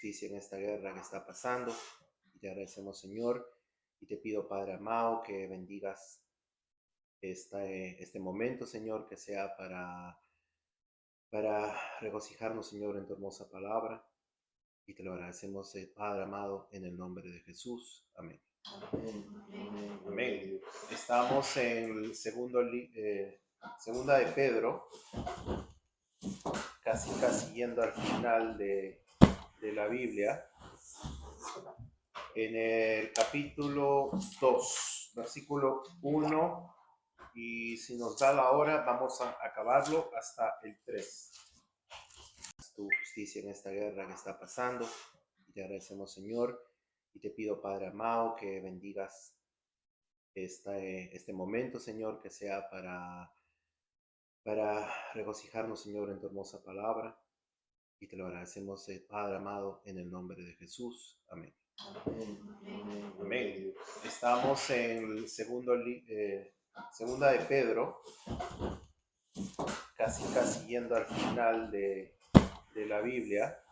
justicia en esta guerra que está pasando. Y te agradecemos, Señor, y te pido, Padre amado, que bendigas este momento, Señor, que sea para regocijarnos, Señor, en tu hermosa palabra. Y te lo agradecemos, Padre amado, en el nombre de Jesús. Amén. Amén. Estamos en el segunda de Pedro, casi yendo al final de la Biblia, en el capítulo 2, versículo 1, y si nos da la hora, vamos a acabarlo hasta el 3. Tu justicia en esta guerra que está pasando. Y te agradecemos, Señor, y te pido, Padre amado, que bendigas este momento, Señor, que sea para regocijarnos, Señor, en tu hermosa palabra. Y te lo agradecemos, Padre amado, en el nombre de Jesús. Amén. Amén. Estamos en el segunda de Pedro, casi yendo al final de la Biblia,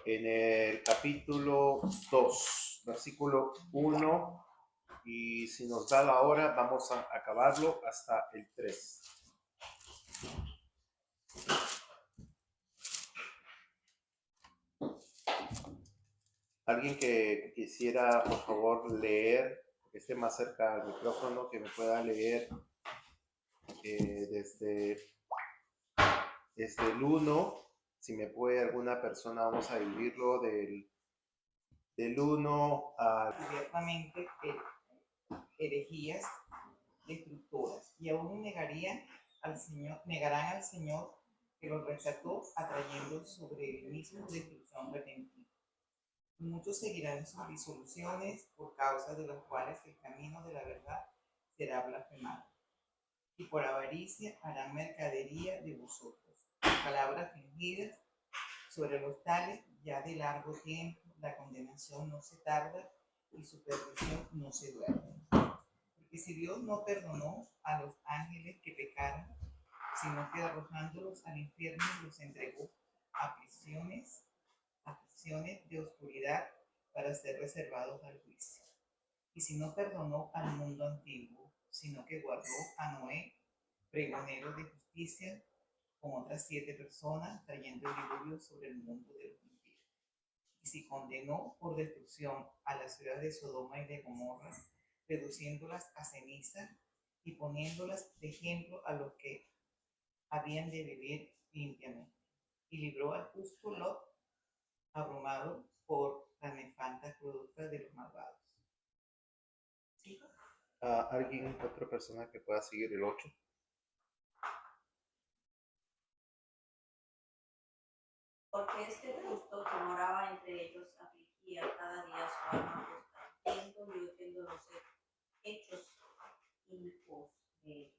en el capítulo 2, versículo 1, y si nos da la hora, vamos a acabarlo hasta el 3. Alguien que quisiera, por favor, leer, que esté más cerca al micrófono, que me pueda leer desde el 1, si me puede alguna persona, vamos a dividirlo del 1 a... Abiertamente herejías destructoras, y aún negarán al Señor que los rescató, atrayendo sobre él mismo destrucción repentina. Muchos seguirán sus disoluciones, por causa de las cuales el camino de la verdad será blasfemado, y por avaricia harán mercadería de vosotros. Palabras fingidas, sobre los tales ya de largo tiempo la condenación no se tarda y su perdición no se duerme. Porque si Dios no perdonó a los ángeles que pecaron, sino que arrojándolos al infierno los entregó a prisiones de oscuridad para ser reservados al juicio. Y si no perdonó al mundo antiguo, sino que guardó a Noé, pregonero de justicia, con otras 7 personas, trayendo el diluvio sobre el mundo de los impíos. Y si condenó por destrucción a las ciudades de Sodoma y de Gomorra, reduciéndolas a ceniza y poniéndolas de ejemplo a los que habían de vivir limpiamente. Y libró al justo Lot, abrumado por las nefastas conductas de los malvados. ¿Sí? ¿Alguien, otra persona que pueda seguir el 8? Porque este justo que moraba entre ellos afligía cada día su alma justa, viendo y oyendo los hechos hijos de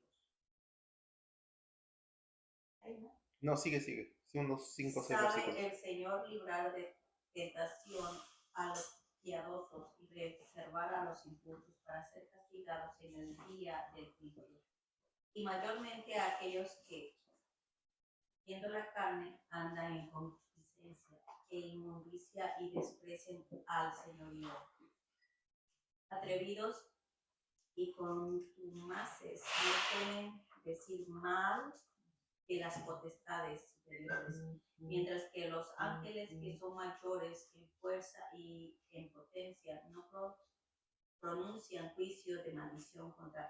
ellos. No, sigue. Sí, unos 5 o 6 versículos. Sabe el Señor librar de tentación a los piadosos y reservar a los impulsos para ser castigados en el día del juicio. Y mayormente a aquellos que, viendo la carne, andan en concupiscencia e inmundicia y desprecian al señorío. Atrevidos y contumaces no pueden decir mal de las potestades superiores, mientras que los ángeles que son mayores en fuerza y en potencia no pronuncian juicio de maldición contra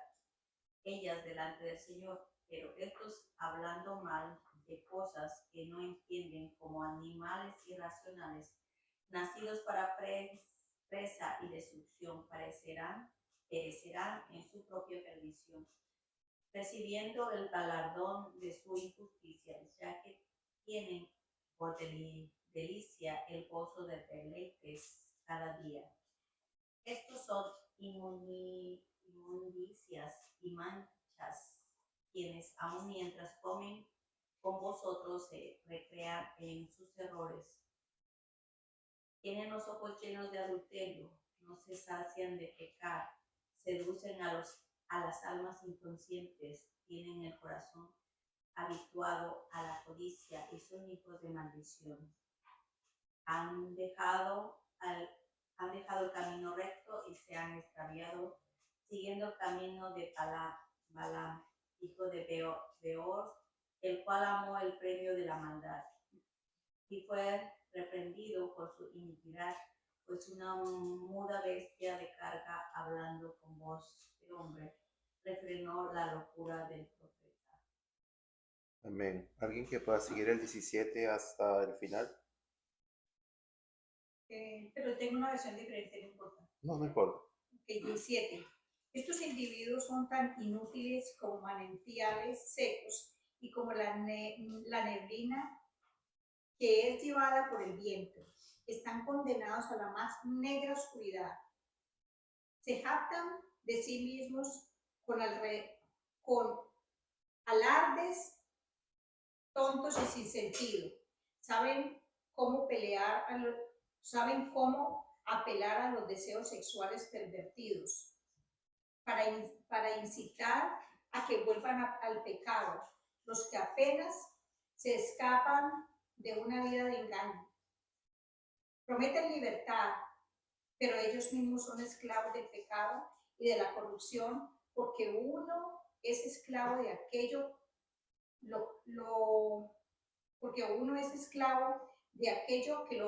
ellas delante del Señor, pero estos, hablando mal de cosas que no entienden, como animales irracionales, nacidos para presa y destrucción, perecerán en su propia perdición, recibiendo el galardón de su injusticia, ya que tienen por delicia el gozo de deleites cada día. Estos son inmundicias y manchas, quienes aun mientras comen con vosotros se recrean en sus errores. Tienen los ojos llenos de adulterio, no se sacian de pecar, seducen a las almas inconscientes, tienen el corazón habituado a la codicia y son hijos de maldición. han dejado, han dejado el camino recto y se han extraviado, siguiendo el camino de Balaam, hijo de Beor, el cual amó el premio de la maldad, y fue reprendido por su iniquidad, pues una muda bestia de carga, hablando con voz de hombre, refrenó la locura del profeta. Amén. ¿Alguien que pueda seguir el 17 hasta el final? Pero tengo una versión diferente, no importa. No, no importa. Ok, 17. Estos individuos son tan inútiles como manantiales secos y como la neblina que es llevada por el viento. Están condenados a la más negra oscuridad. Se jactan de sí mismos con alardes tontos y sin sentido. Saben cómo apelar a los deseos sexuales pervertidos para incitar a que vuelvan al pecado, los que apenas se escapan de una vida de engaño. Prometen libertad, pero ellos mismos son esclavos del pecado y de la corrupción, porque uno es esclavo de aquello, porque uno es esclavo de aquello que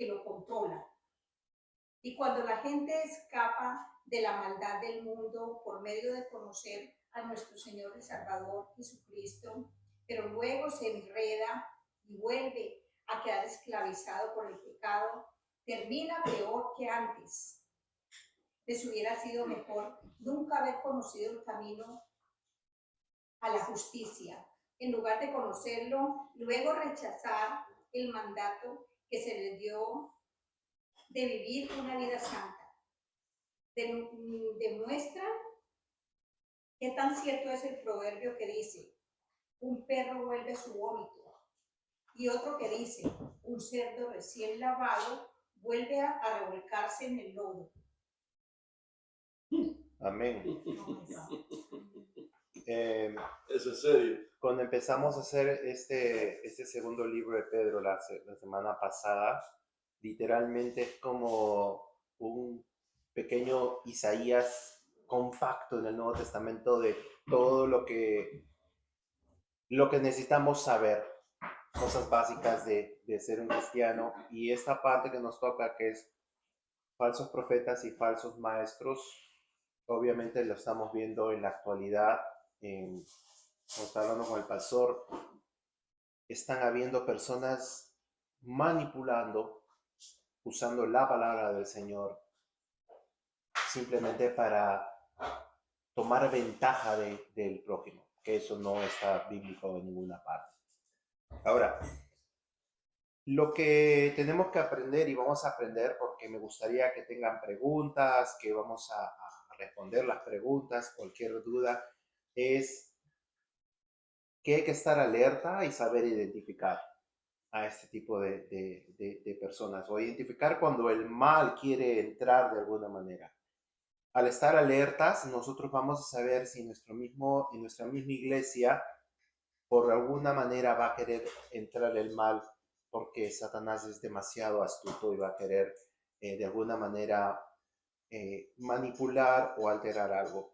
lo controla. Y cuando la gente escapa de la maldad del mundo por medio de conocer a nuestro Señor y Salvador Jesucristo, pero luego se enreda y vuelve a quedar esclavizado por el pecado, termina peor que antes. Les hubiera sido mejor nunca haber conocido el camino a la justicia, en lugar de conocerlo, luego rechazar el mandato que se les dio de vivir una vida santa. Demuestra qué tan cierto es el proverbio que dice: un perro vuelve su vómito, y otro que dice: un cerdo recién lavado vuelve a revolcarse en el lodo. Amén. Eso es serio. Cuando empezamos a hacer este segundo libro de Pedro la semana pasada, literalmente es como un pequeño Isaías compacto en el Nuevo Testamento de todo lo que necesitamos saber, cosas básicas de ser un cristiano. Y esta parte que nos toca, que es falsos profetas y falsos maestros, obviamente lo estamos viendo en la actualidad. Como está hablando con el pastor, están habiendo personas manipulando, usando la palabra del Señor simplemente para tomar ventaja del prójimo, que eso no está bíblico en ninguna parte. Ahora, lo que tenemos que aprender, y vamos a aprender porque me gustaría que tengan preguntas, que vamos a responder las preguntas, cualquier duda, es que hay que estar alerta y saber identificar a este tipo de personas, o identificar cuando el mal quiere entrar de alguna manera. Al estar alertas, nosotros vamos a saber si en nuestra misma iglesia por alguna manera va a querer entrar el mal, porque Satanás es demasiado astuto y va a querer de alguna manera manipular o alterar algo.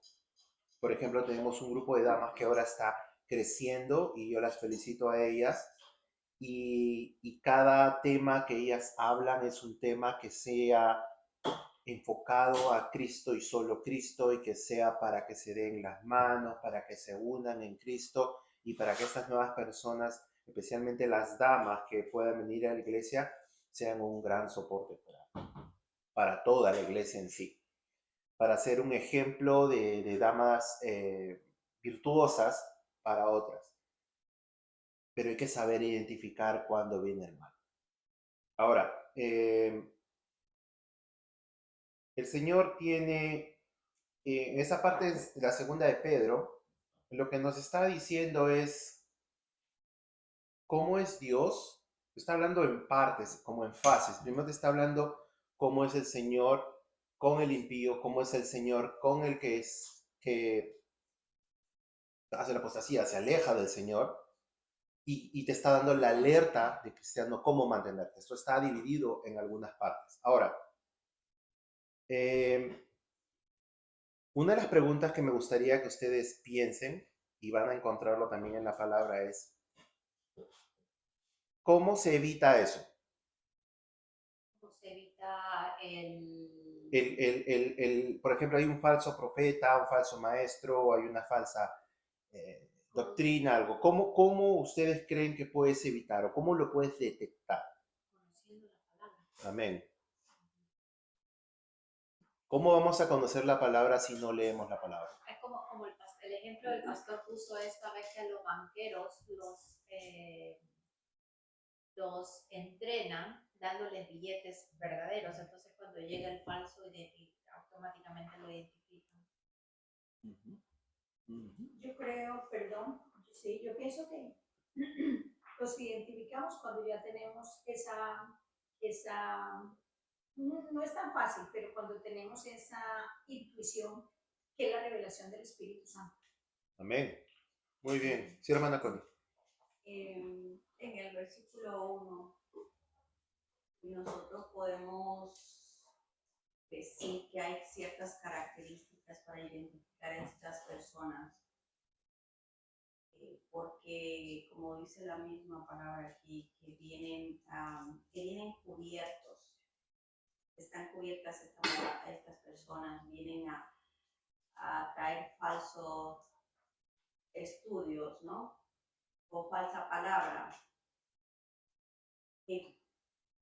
Por ejemplo, tenemos un grupo de damas que ahora está creciendo y yo las felicito a ellas. Y cada tema que ellas hablan es un tema que sea enfocado a Cristo y solo Cristo, y que sea para que se den las manos, para que se unan en Cristo y para que estas nuevas personas, especialmente las damas que puedan venir a la iglesia, sean un gran soporte para toda la iglesia en sí, para ser un ejemplo de damas virtuosas para otras. Pero hay que saber identificar cuándo viene el mal. Ahora, el Señor tiene, en esa parte de la segunda de Pedro, lo que nos está diciendo es cómo es Dios. Está hablando en partes, como en fases. Primero te está hablando cómo es el Señor con el impío, cómo es el Señor con el que hace la apostasía, se aleja del Señor. y te está dando la alerta de cristiano cómo mantenerte. Esto está dividido en algunas partes. Ahora, una de las preguntas que me gustaría que ustedes piensen, y van a encontrarlo también en la palabra, es ¿cómo se evita eso? ¿Cómo se evita Por ejemplo, hay un falso profeta, un falso maestro, hay una falsa doctrina, algo. ¿Cómo ustedes creen que puedes evitar o cómo lo puedes detectar? conociendo la palabra? Amén. ¿Cómo vamos a conocer la palabra si no leemos la palabra? Es como el ejemplo del pastor puso esta vez que a los banqueros los entrenan dándoles billetes verdaderos. Entonces cuando llega el falso, automáticamente lo identifican. Yo creo, perdón, sí, yo pienso que los identificamos cuando ya tenemos no es tan fácil, pero cuando tenemos esa intuición que es la revelación del Espíritu Santo. Amén. Muy bien. Sí, hermana Connie. En el versículo 1, nosotros podemos decir que hay ciertas características para identificar a estas personas. Porque, como dice la misma palabra aquí, que vienen cubiertos, están cubiertas estas personas, vienen a traer falsos estudios, ¿no? O falsa palabra.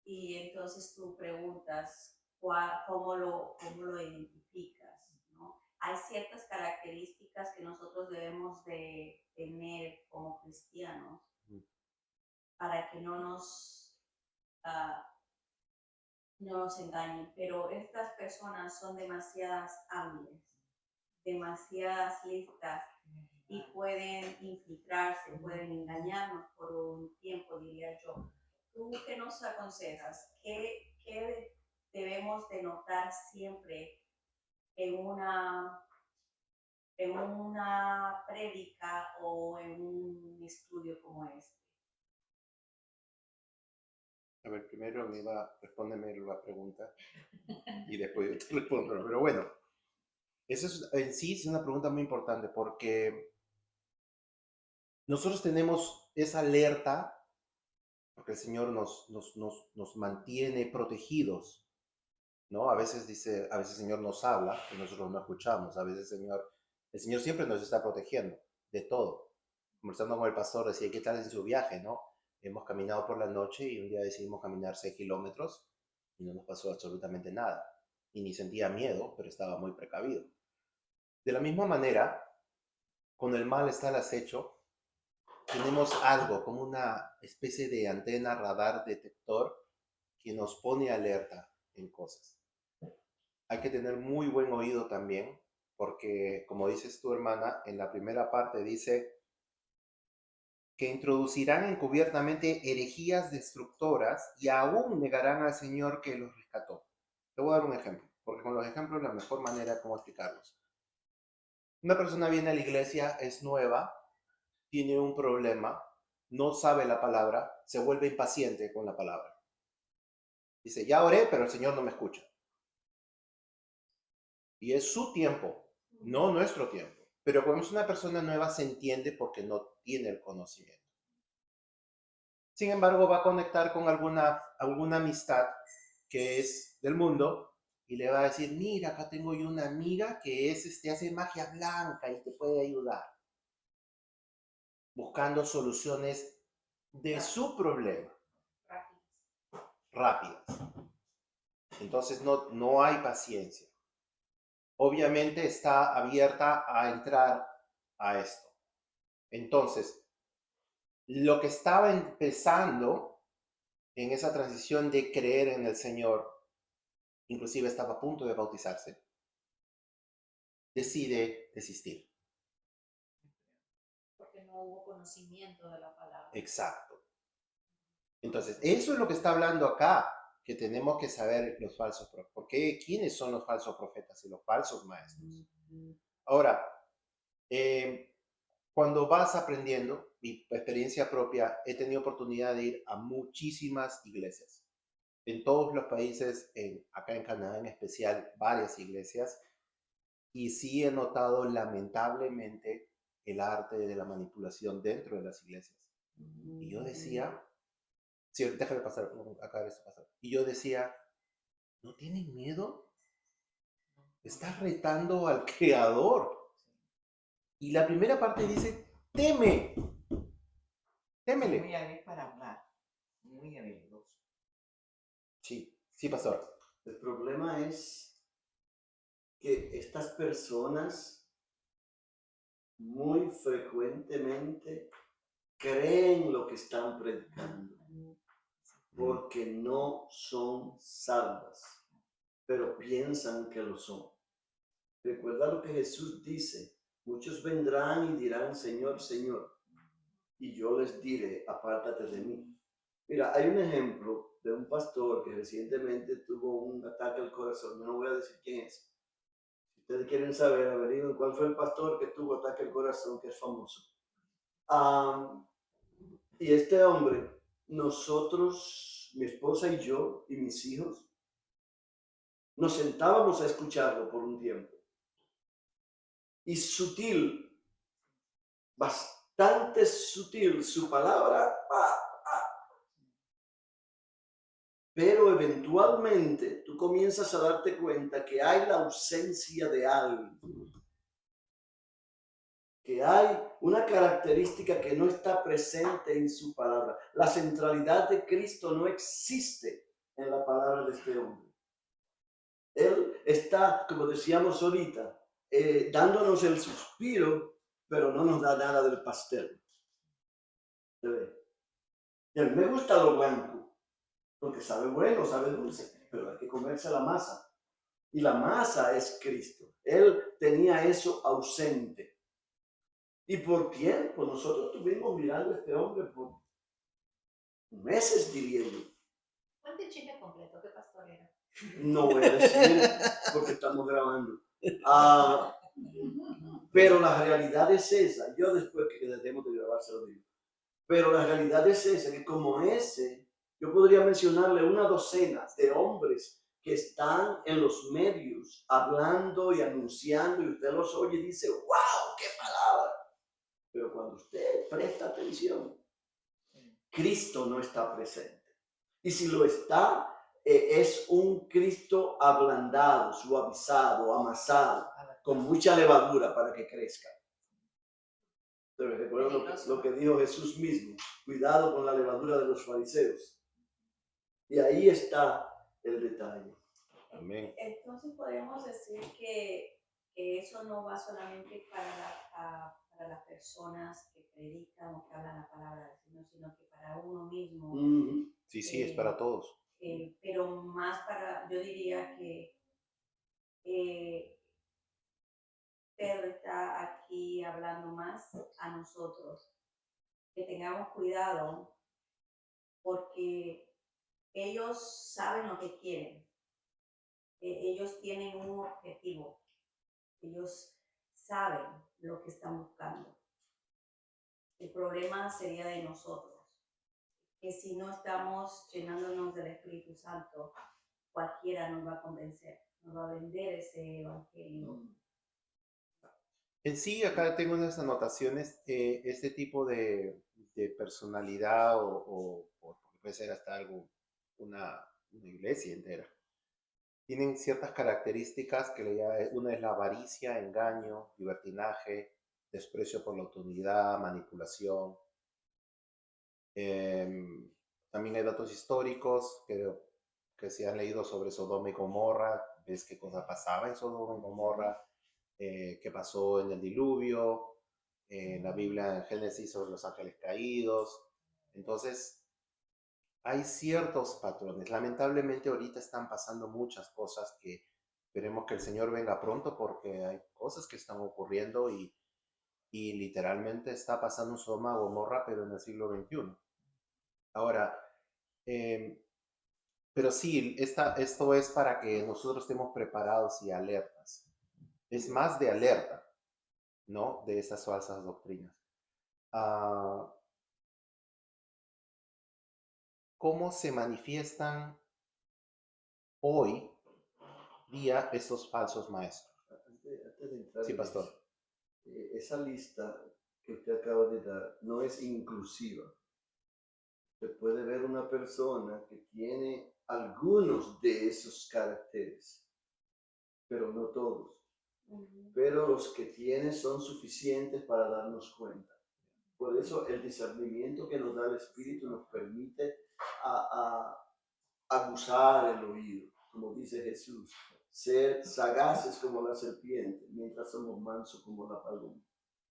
Y entonces tú preguntas, ¿cómo lo identificas? ¿No? Hay ciertas características que nosotros debemos de tener como cristianos para que no nos engañen, pero estas personas son demasiadas hábiles, demasiadas listas y pueden infiltrarse, pueden engañarnos por un tiempo, diría yo. ¿Tú qué nos aconsejas? ¿Qué debemos de notar siempre en una prédica o en un estudio como este? A ver, primero respóndeme la pregunta y después yo te respondo. Pero bueno, eso en sí es una pregunta muy importante porque nosotros tenemos esa alerta porque el Señor nos mantiene protegidos, ¿no? A veces el Señor nos habla y nosotros no escuchamos. A veces el Señor siempre nos está protegiendo de todo. Conversando con el pastor decía, ¿qué tal en su viaje, no? Hemos caminado por la noche y un día decidimos caminar 6 kilómetros y no nos pasó absolutamente nada. Y ni sentía miedo, pero estaba muy precavido. De la misma manera, cuando el mal está al acecho, tenemos algo como una especie de antena radar detector que nos pone alerta en cosas. Hay que tener muy buen oído también, porque como dices tu hermana, en la primera parte dice que introducirán encubiertamente herejías destructoras y aún negarán al Señor que los rescató. Te voy a dar un ejemplo, porque con los ejemplos es la mejor manera de cómo explicarlos. Una persona viene a la iglesia, es nueva, tiene un problema, no sabe la palabra, se vuelve impaciente con la palabra. Dice, ya oré, pero el Señor no me escucha. Y es su tiempo, no nuestro tiempo. Pero cuando es una persona nueva se entiende porque no tiene el conocimiento. Sin embargo, va a conectar con alguna amistad que es del mundo y le va a decir, mira, acá tengo yo una amiga que hace magia blanca y te puede ayudar. Buscando soluciones de su problema. Rápidas. Entonces no hay paciencia. Obviamente está abierta a entrar a esto. Entonces, lo que estaba empezando en esa transición de creer en el Señor, inclusive estaba a punto de bautizarse, decide desistir. Porque no hubo conocimiento de la palabra. Exacto. Entonces, eso es lo que está hablando acá, que tenemos que saber los falsos profetas. ¿Por qué? ¿Quiénes son los falsos profetas y los falsos maestros? Ahora, cuando vas aprendiendo, mi experiencia propia, he tenido oportunidad de ir a muchísimas iglesias. En todos los países, acá en Canadá en especial, varias iglesias. Y sí he notado lamentablemente el arte de la manipulación dentro de las iglesias. Y yo decía, sí, déjame pasar, acá esto pasar. Y yo decía, ¿no tienen miedo? Estás retando al Creador. Y la primera parte dice, teme, témele. Muy hábil para hablar, muy habilidoso. Sí, sí, pastor. El problema es que estas personas muy frecuentemente creen lo que están predicando porque no son salvas, pero piensan que lo son. Recuerda lo que Jesús dice: muchos vendrán y dirán, Señor, Señor, y yo les diré, apártate de mí. Mira, hay un ejemplo de un pastor que recientemente tuvo un ataque al corazón. Yo no voy a decir quién es. Si ustedes quieren saber, averigüen cuál fue el pastor que tuvo ataque al corazón, que es famoso. Y este hombre, nosotros, mi esposa y yo y mis hijos, nos sentábamos a escucharlo por un tiempo. Y sutil, bastante sutil su palabra, pero eventualmente tú comienzas a darte cuenta que hay la ausencia de algo, que hay una característica que no está presente en su palabra. La centralidad de Cristo no existe en la palabra de este hombre. Él está, como decíamos ahorita, dándonos el suspiro, pero no nos da nada del pastel. Y a mí me gusta lo blanco, porque sabe bueno, sabe dulce, pero hay que comerse la masa. Y la masa es Cristo. Él tenía eso ausente. Y por tiempo nosotros estuvimos mirando a este hombre por meses, diría yo. Cuente el chisme completo, ¿qué pastor era? No voy a decir porque estamos grabando. Pero la realidad es esa. Yo después que dejemos de grabar se lo digo. Pero la realidad es esa, que como ese, yo podría mencionarle una docena de hombres que están en los medios hablando y anunciando, y usted los oye y dice, wow, qué palabra. Pero cuando usted presta atención, Cristo no está presente. Y si lo está, es un Cristo ablandado, suavizado, amasado, con mucha levadura para que crezca. Pero recuerdo lo que dijo Jesús mismo: cuidado con la levadura de los fariseos. Y ahí está el detalle. Amén. Entonces podemos decir que eso no va solamente para las personas que predican o que hablan la palabra del Señor, sino que para uno mismo. Sí, sí, es para todos. Pero más para, yo diría que Pedro está aquí hablando más a nosotros, que tengamos cuidado porque ellos saben lo que quieren, ellos tienen un objetivo, ellos saben lo que están buscando. El problema sería de nosotros, que si no estamos llenándonos del Espíritu Santo, cualquiera nos va a convencer, nos va a vender ese evangelio. En sí, acá tengo unas anotaciones. Este tipo de personalidad o puede ser hasta algo, una iglesia entera, tienen ciertas características una es la avaricia, engaño, libertinaje, desprecio por la autoridad, manipulación. También hay datos históricos que se han leído sobre Sodoma y Gomorra. Ves qué cosa pasaba en Sodoma y Gomorra, qué pasó en el diluvio, en la Biblia en Génesis sobre los ángeles caídos. Entonces, hay ciertos patrones. Lamentablemente ahorita están pasando muchas cosas que esperemos que el Señor venga pronto, porque hay cosas que están ocurriendo y literalmente está pasando un Sodoma y Gomorra, pero en el siglo XXI. Ahora, pero sí, esto es para que nosotros estemos preparados y alertas. Es más de alerta, ¿no? De estas falsas doctrinas. ah, ¿cómo se manifiestan hoy día estos falsos maestros? Antes de entrar Sí, en pastor. eso, esa lista que usted acaba de dar no es inclusiva. Usted puede ver una persona que tiene algunos de esos caracteres, pero no todos. Pero los que tiene son suficientes para darnos cuenta. Por eso el discernimiento que nos da el Espíritu nos permite aguzar el oído, como dice Jesús, ser sagaces como la serpiente, mientras somos mansos como la paloma.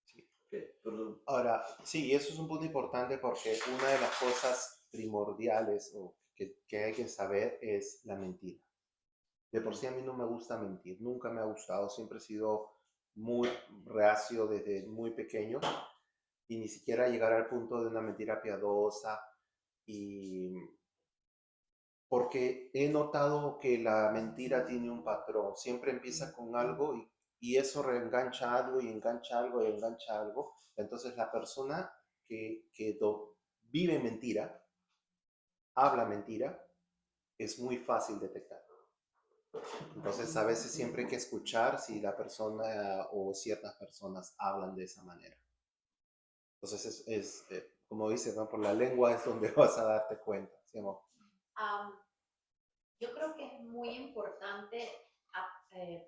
Sí. Okay, perdón. Ahora, sí, eso es un punto importante porque una de las cosas primordiales o que hay que saber es la mentira. De por sí a mí no me gusta mentir, nunca me ha gustado, siempre he sido muy reacio desde muy pequeño y ni siquiera llegar al punto de una mentira piadosa y porque he notado que la mentira tiene un patrón, siempre empieza con algo y eso reengancha algo y engancha algo y engancha algo, entonces la persona que vive mentira, habla mentira, es muy fácil detectar. Entonces, a veces siempre hay que escuchar si la persona o ciertas personas hablan de esa manera. Entonces, como dice, ¿no? Por la lengua es donde vas a darte cuenta. ¿Sí, amor? Yo creo que es muy importante,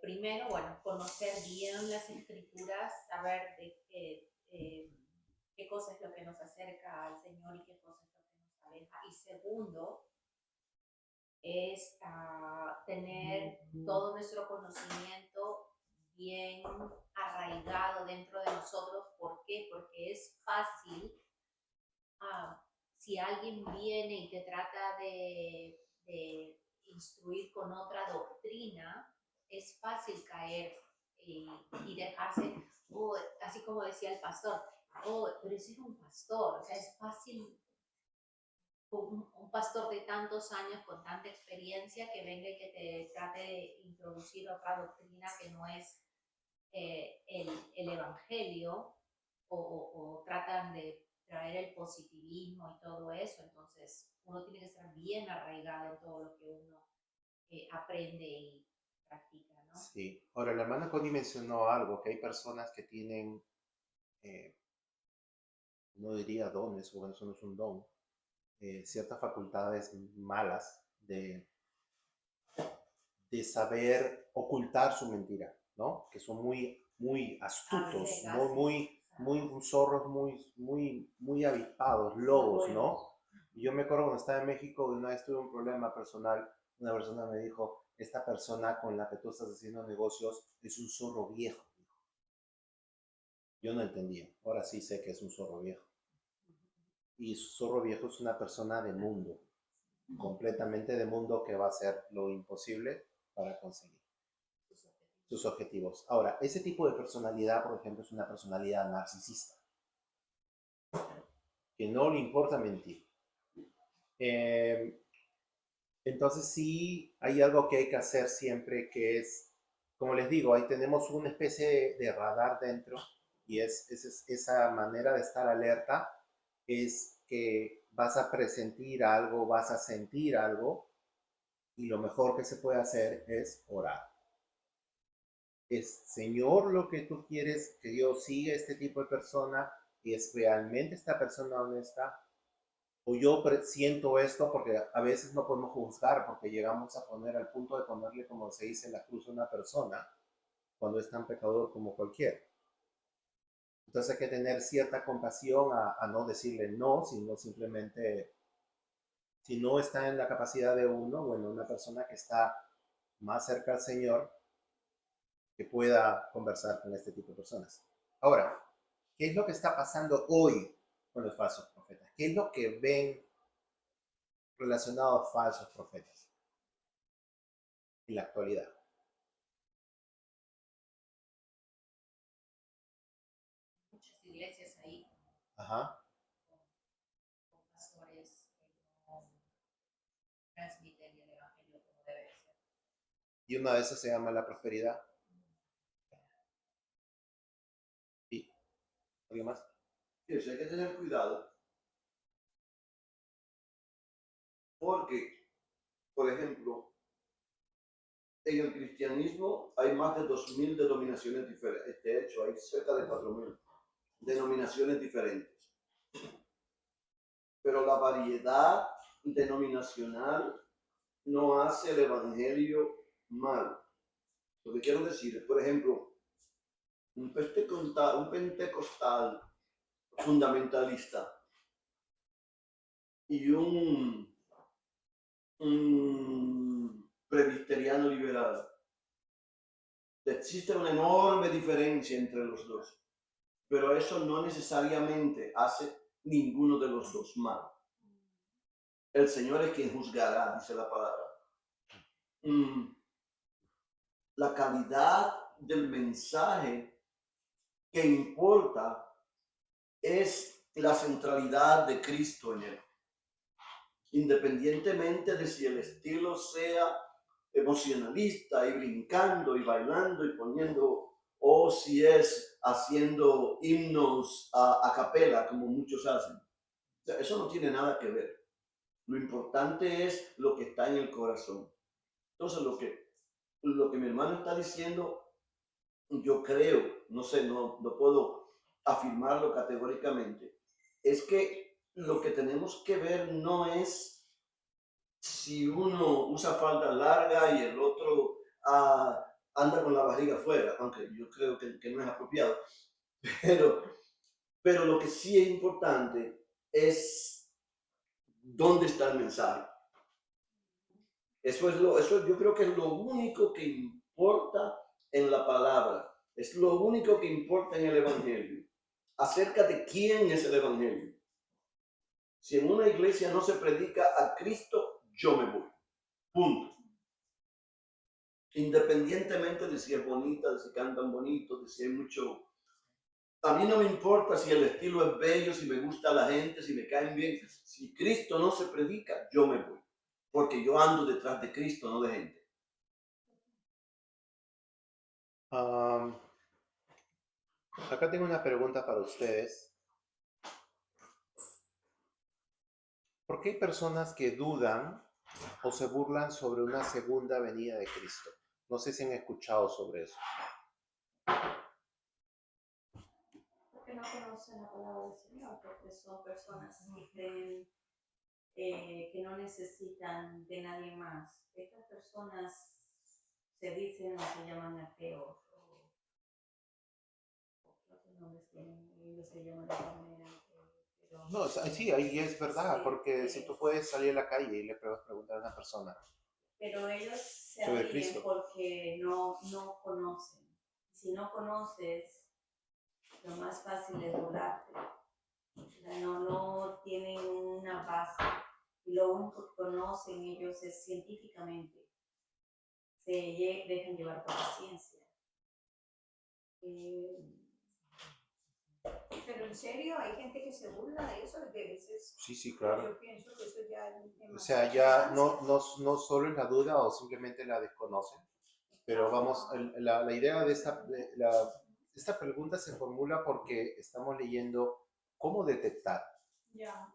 primero, bueno, conocer bien las escrituras, saber qué cosa es lo que nos acerca al Señor y qué cosa es lo que nos aleja. Y segundo, es tener todo nuestro conocimiento bien arraigado dentro de nosotros. ¿Por qué? Porque es fácil, si alguien viene y te trata de instruir con otra doctrina, es fácil caer y dejarse, así como decía el pastor, pero ese es un pastor, o sea, es fácil un pastor de tantos años con tanta experiencia que venga y que te trate de introducir otra doctrina que no es el evangelio o tratan de traer el positivismo y todo eso. Entonces uno tiene que estar bien arraigado en todo lo que uno aprende y practica, ¿no? Sí. Ahora, la hermana Connie mencionó algo, que hay personas que tienen, no diría dones, porque eso no es un don, ciertas facultades malas de saber ocultar su mentira, ¿no? Que son muy astutos, zorros, muy avispados, lobos, ¿no? Y yo me acuerdo cuando estaba en México, una vez tuve un problema personal, una persona me dijo, esta persona con la que tú estás haciendo negocios es un zorro viejo. Yo no entendía, ahora sí sé que es un zorro viejo. Y zorro viejo es una persona de mundo, completamente de mundo que va a hacer lo imposible para conseguir sus objetivos. Ahora, ese tipo de personalidad, por ejemplo, es una personalidad narcisista, que no le importa mentir. Entonces sí hay algo que hay que hacer siempre, que es, como les digo, ahí tenemos una especie de radar dentro y esa manera de estar alerta es que vas a presentir algo, vas a sentir algo y lo mejor que se puede hacer es orar. ¿Es, Señor, lo que tú quieres que yo siga este tipo de persona? ¿Es realmente esta persona honesta? ¿O yo siento esto? Porque a veces no podemos juzgar porque llegamos a poner al punto de ponerle, como se dice en la cruz, a una persona cuando es tan pecador como cualquiera. Entonces hay que tener cierta compasión a no decirle no, sino simplemente, si no está en la capacidad de uno, bueno, una persona que está más cerca al Señor, que pueda conversar con este tipo de personas. Ahora, ¿qué es lo que está pasando hoy con los falsos profetas? ¿Qué es lo que ven relacionado a falsos profetas en la actualidad? Muchas iglesias ahí Ajá. con pastores que no transmiten el evangelio como debe ser. Y una de esas se llama la prosperidad. ¿Y alguien más? que eso hay que tener cuidado, porque, por ejemplo, en el cristianismo hay más de 2000 denominaciones diferentes. De hecho, hay cerca de 4000 denominaciones diferentes. Pero la variedad denominacional no hace el evangelio mal. Lo que quiero decir es, por ejemplo, un pentecostal fundamentalista y un presbiteriano liberal. Existe una enorme diferencia entre los dos, pero eso no necesariamente hace ninguno de los dos mal. El Señor es quien juzgará, dice la palabra. La calidad del mensaje que importa es la centralidad de Cristo en él. Independientemente de si el estilo sea emocionalista y brincando y bailando y poniendo, o si es haciendo himnos a capela, como muchos hacen. O sea, eso no tiene nada que ver. Lo importante es lo que está en el corazón. Entonces, lo que mi hermano está diciendo, yo creo, no sé, no puedo afirmarlo categóricamente, es que lo que tenemos que ver no es si uno usa falda larga y el otro anda con la barriga afuera, aunque yo creo que no es apropiado, pero lo que sí es importante es dónde está el mensaje. Eso yo creo que es lo único que importa en la palabra, es lo único que importa en el evangelio, acerca de quién es el evangelio. Si en una iglesia no se predica a Cristo, yo me voy. Punto. Independientemente de si es bonita, de si cantan bonito, de si hay mucho. A mí no me importa si el estilo es bello, si me gusta la gente, si me caen bien. Si Cristo no se predica, yo me voy. Porque yo ando detrás de Cristo, no de gente. Acá tengo una pregunta para ustedes. ¿Por qué hay personas que dudan o se burlan sobre una segunda venida de Cristo? No sé si han escuchado sobre eso. Porque no conocen la palabra del Señor, porque son personas que creen que no necesitan de nadie más. Estas personas se dicen o se llaman ateos o otros nombres tienen, ellos se llaman de otra manera. Pero, No, sí, ahí es verdad, sí, porque si tú puedes salir a la calle y le preguntar a una persona pero ellos se sobre ríen Cristo. porque no conocen. Si no conoces, lo más fácil es burlarte. O sea, no tienen una base. Y lo único que conocen ellos es científicamente. Se dejan llevar por la ciencia. Pero en serio, hay gente que se burla de eso, de veces. Sí, claro. Yo pienso que eso ya es O sea, ya no solo es la duda o simplemente la desconocen, pero vamos, la idea de esta pregunta se formula porque estamos leyendo cómo detectar. Ya.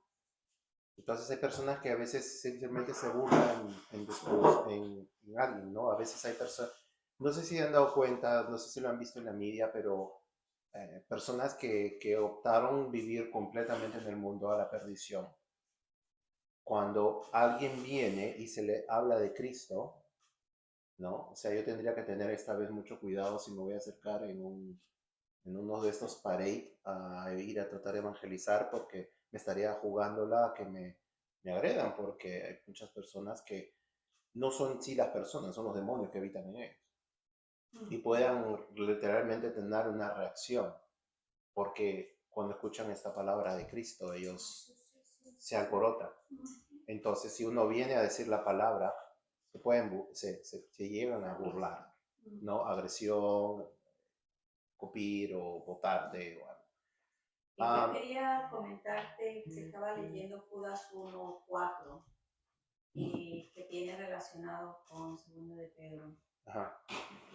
Entonces hay personas que a veces simplemente se burlan en alguien, ¿no? A veces hay personas, no sé si han dado cuenta, no sé si lo han visto en la media, pero personas que optaron vivir completamente en el mundo a la perdición. Cuando alguien viene y se le habla de Cristo, ¿no? O sea, yo tendría que tener esta vez mucho cuidado si me voy a acercar en uno de estos parade a ir a tratar de evangelizar, porque me estaría jugándola a que me agredan, porque hay muchas personas que no son sí las personas, son los demonios que habitan en ellos. Y puedan literalmente tener una reacción, porque cuando escuchan esta palabra de Cristo, ellos se alborotan. Entonces, si uno viene a decir la palabra, se llegan a burlar, ¿no? Agresión, copir o botarte o algo. Y yo quería comentarte que estaba leyendo Judas 1:4 y que tiene relacionado con 2 de Pedro. Ajá.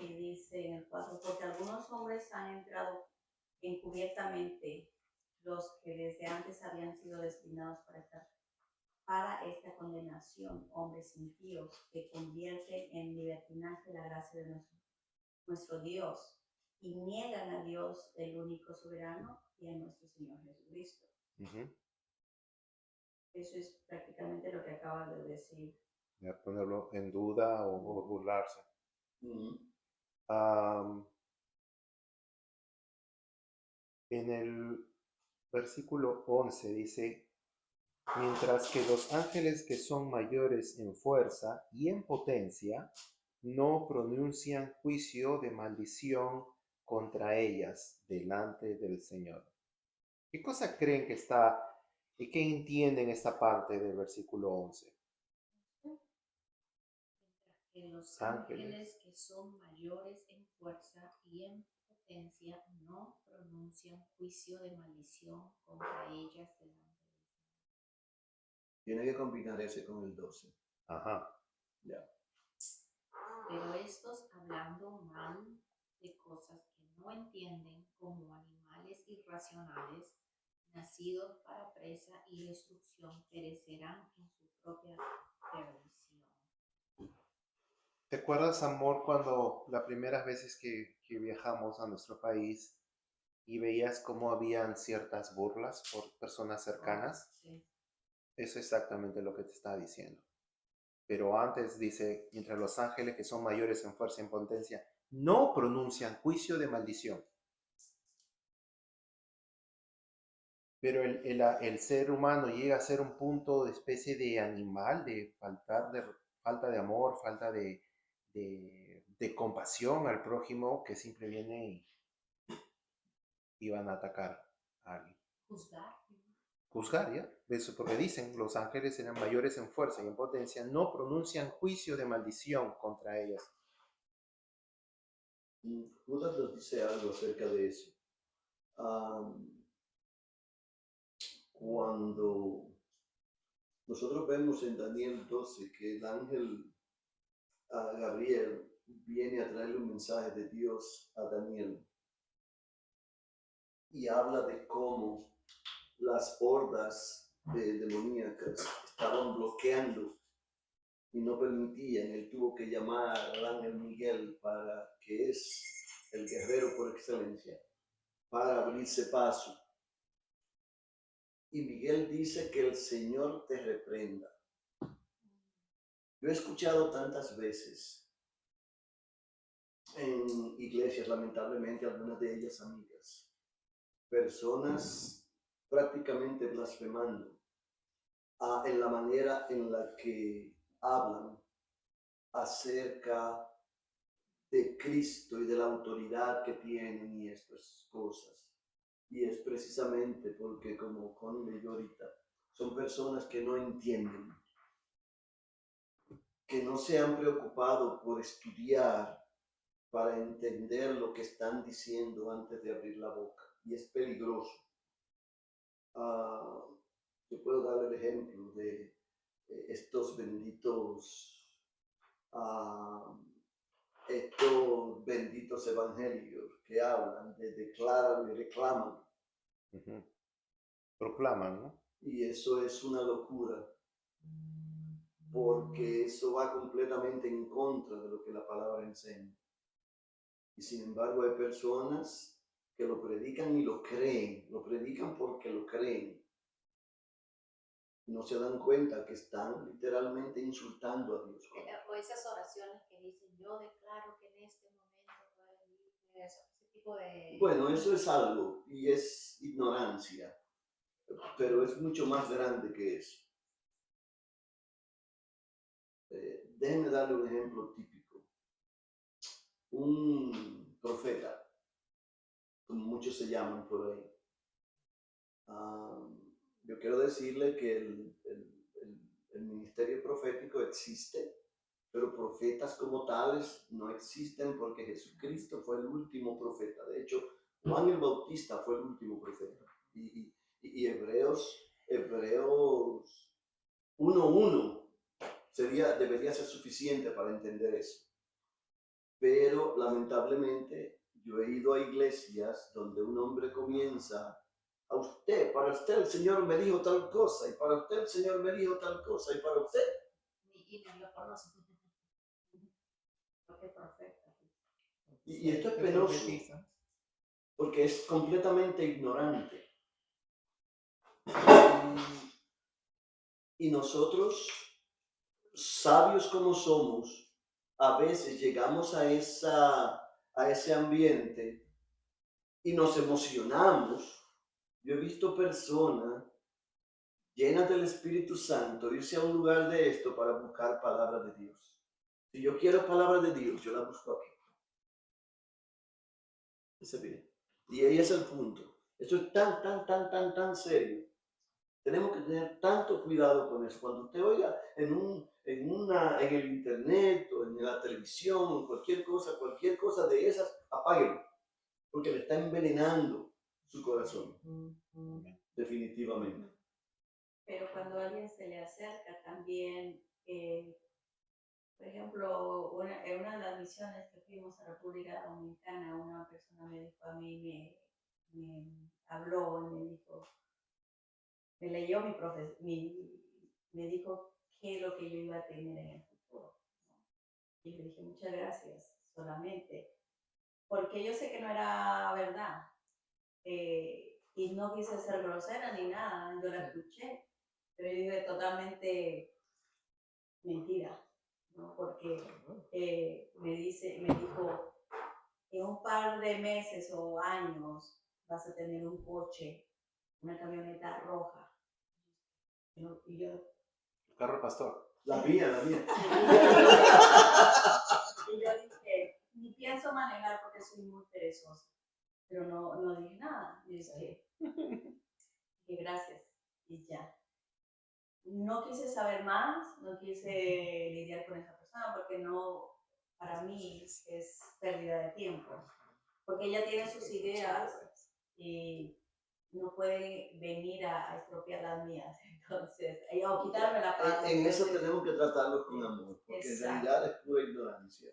Y dice en el 4, porque algunos hombres han entrado encubiertamente los que desde antes habían sido destinados para esta condenación, hombres impíos, que convierten en libertinaje la gracia de nuestro Dios y niegan a Dios, el único soberano, y a nuestro Señor Jesucristo. Eso es prácticamente lo que acaba de decir. Ya ponerlo en duda o burlarse. Ujú. En el versículo 11 dice, mientras que los ángeles que son mayores en fuerza y en potencia no pronuncian juicio de maldición contra ellas delante del Señor. ¿Qué cosa creen que está y qué entienden esta parte del versículo 11? Mientras que los Ángeles. ángeles que son mayores en fuerza y en potencia no pronuncian juicio de maldición contra ellas delante del Señor. Tiene que combinar ese con el 12. Ajá. Ya. Pero estos, hablando mal de cosas que no entienden, como animales irracionales, nacidos para presa y destrucción, perecerán en su propia perdición. ¿Te acuerdas, amor, cuando las primeras veces que viajamos a nuestro país y veías cómo habían ciertas burlas por personas cercanas? Sí. Eso es exactamente lo que te está diciendo. Pero antes dice, mientras los ángeles que son mayores en fuerza y en potencia no pronuncian juicio de maldición. Pero el ser humano llega a ser un punto de especie de animal, de falta de amor, falta de compasión al prójimo, que siempre viene y van a atacar a alguien. Juzgar, ¿ya? Eso porque dicen, los ángeles eran mayores en fuerza y en potencia, no pronuncian juicio de maldición contra ellas. Judas nos dice algo acerca de eso. Cuando nosotros vemos en Daniel 12 que el ángel Gabriel viene a traerle un mensaje de Dios a Daniel y habla de cómo las hordas demoníacas estaban bloqueando y no permitían. Él tuvo que llamar al ángel Miguel, que es el guerrero por excelencia, para abrirse paso. Y Miguel dice que el Señor te reprenda. Yo he escuchado tantas veces en iglesias, lamentablemente algunas de ellas amigas, personas prácticamente blasfemando en la manera en la que hablan acerca de Cristo y de la autoridad que tienen y estas cosas. Y es precisamente porque, como Connie leyó ahorita, son personas que no entienden, que no se han preocupado por estudiar para entender lo que están diciendo antes de abrir la boca. Y es peligroso. Yo puedo dar el ejemplo de estos benditos evangelios que hablan, declaran y reclaman. Uh-huh. Proclaman, ¿no? Y eso es una locura, porque eso va completamente en contra de lo que la palabra enseña. Y sin embargo hay personas que lo predican y lo creen, lo predican porque lo creen. No se dan cuenta que están literalmente insultando a Dios. O esas oraciones que dicen, yo declaro que en este momento puedo vivir, ese tipo de... Bueno, eso es algo y es ignorancia, pero es mucho más grande que eso. Déjenme darle un ejemplo típico. Un profeta, como muchos se llaman por ahí. Yo quiero decirle que el ministerio profético existe, pero profetas como tales no existen porque Jesucristo fue el último profeta. De hecho, Juan el Bautista fue el último profeta. Y Hebreos 1:1 debería ser suficiente para entender eso. Pero lamentablemente yo he ido a iglesias donde un hombre comienza a usted, para usted el Señor me dijo tal cosa, y para usted el Señor me dijo tal cosa, y para usted. Y no lo conocen. Porque es perfecto. Y esto es Que penoso, profetiza. porque es completamente ignorante. Y nosotros, sabios como somos, a veces llegamos a ese ambiente y nos emocionamos. Yo he visto personas llenas del Espíritu Santo irse a un lugar de esto para buscar palabras de Dios. Si yo quiero palabras de Dios, yo la busco aquí. Ese bien. Y ahí es el punto. Esto es tan serio. Tenemos que tener tanto cuidado con eso. Cuando usted oiga en el internet o en la televisión o cualquier cosa de esas, apáguelo, porque le está envenenando su corazón, definitivamente. Pero cuando a alguien se le acerca también, por ejemplo, en una de las misiones que fuimos a República Dominicana, una persona me dijo a mí, me habló y me dijo, me leyó me dijo qué es lo que yo iba a tener en el futuro. ¿No? Y le dije, muchas gracias, solamente, porque yo sé que no era verdad. Y no quise ser grosera ni nada, yo la escuché, pero yo dije totalmente mentira, ¿no? Porque me dijo, en un par de meses o años vas a tener un coche, una camioneta roja. Y yo, Carro pastor. La mía. y yo dije, ni pienso manejar porque soy muy perezosa, pero no dije nada. Y dije gracias y ya. No quise saber más, no quise lidiar con esa persona porque no, para mí es pérdida de tiempo, porque ella tiene sus ideas y no puede venir a estropear las mías, entonces, o quitarme la paz. En eso tenemos que tratarlo con amor, porque en realidad es pura ignorancia.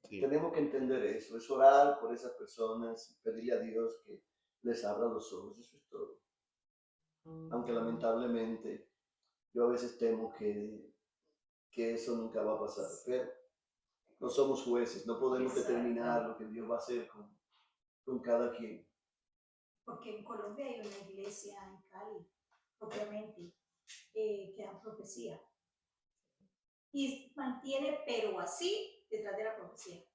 Sí. Tenemos que entender eso, es orar por esas personas y pedirle a Dios que les abra los ojos, eso es todo. Aunque lamentablemente yo a veces temo que eso nunca va a pasar, pero no somos jueces, no podemos determinar lo que Dios va a hacer con cada quien. Porque en Colombia hay una iglesia en Cali, propiamente, que da profecía. Y mantiene, pero así, detrás de la profecía.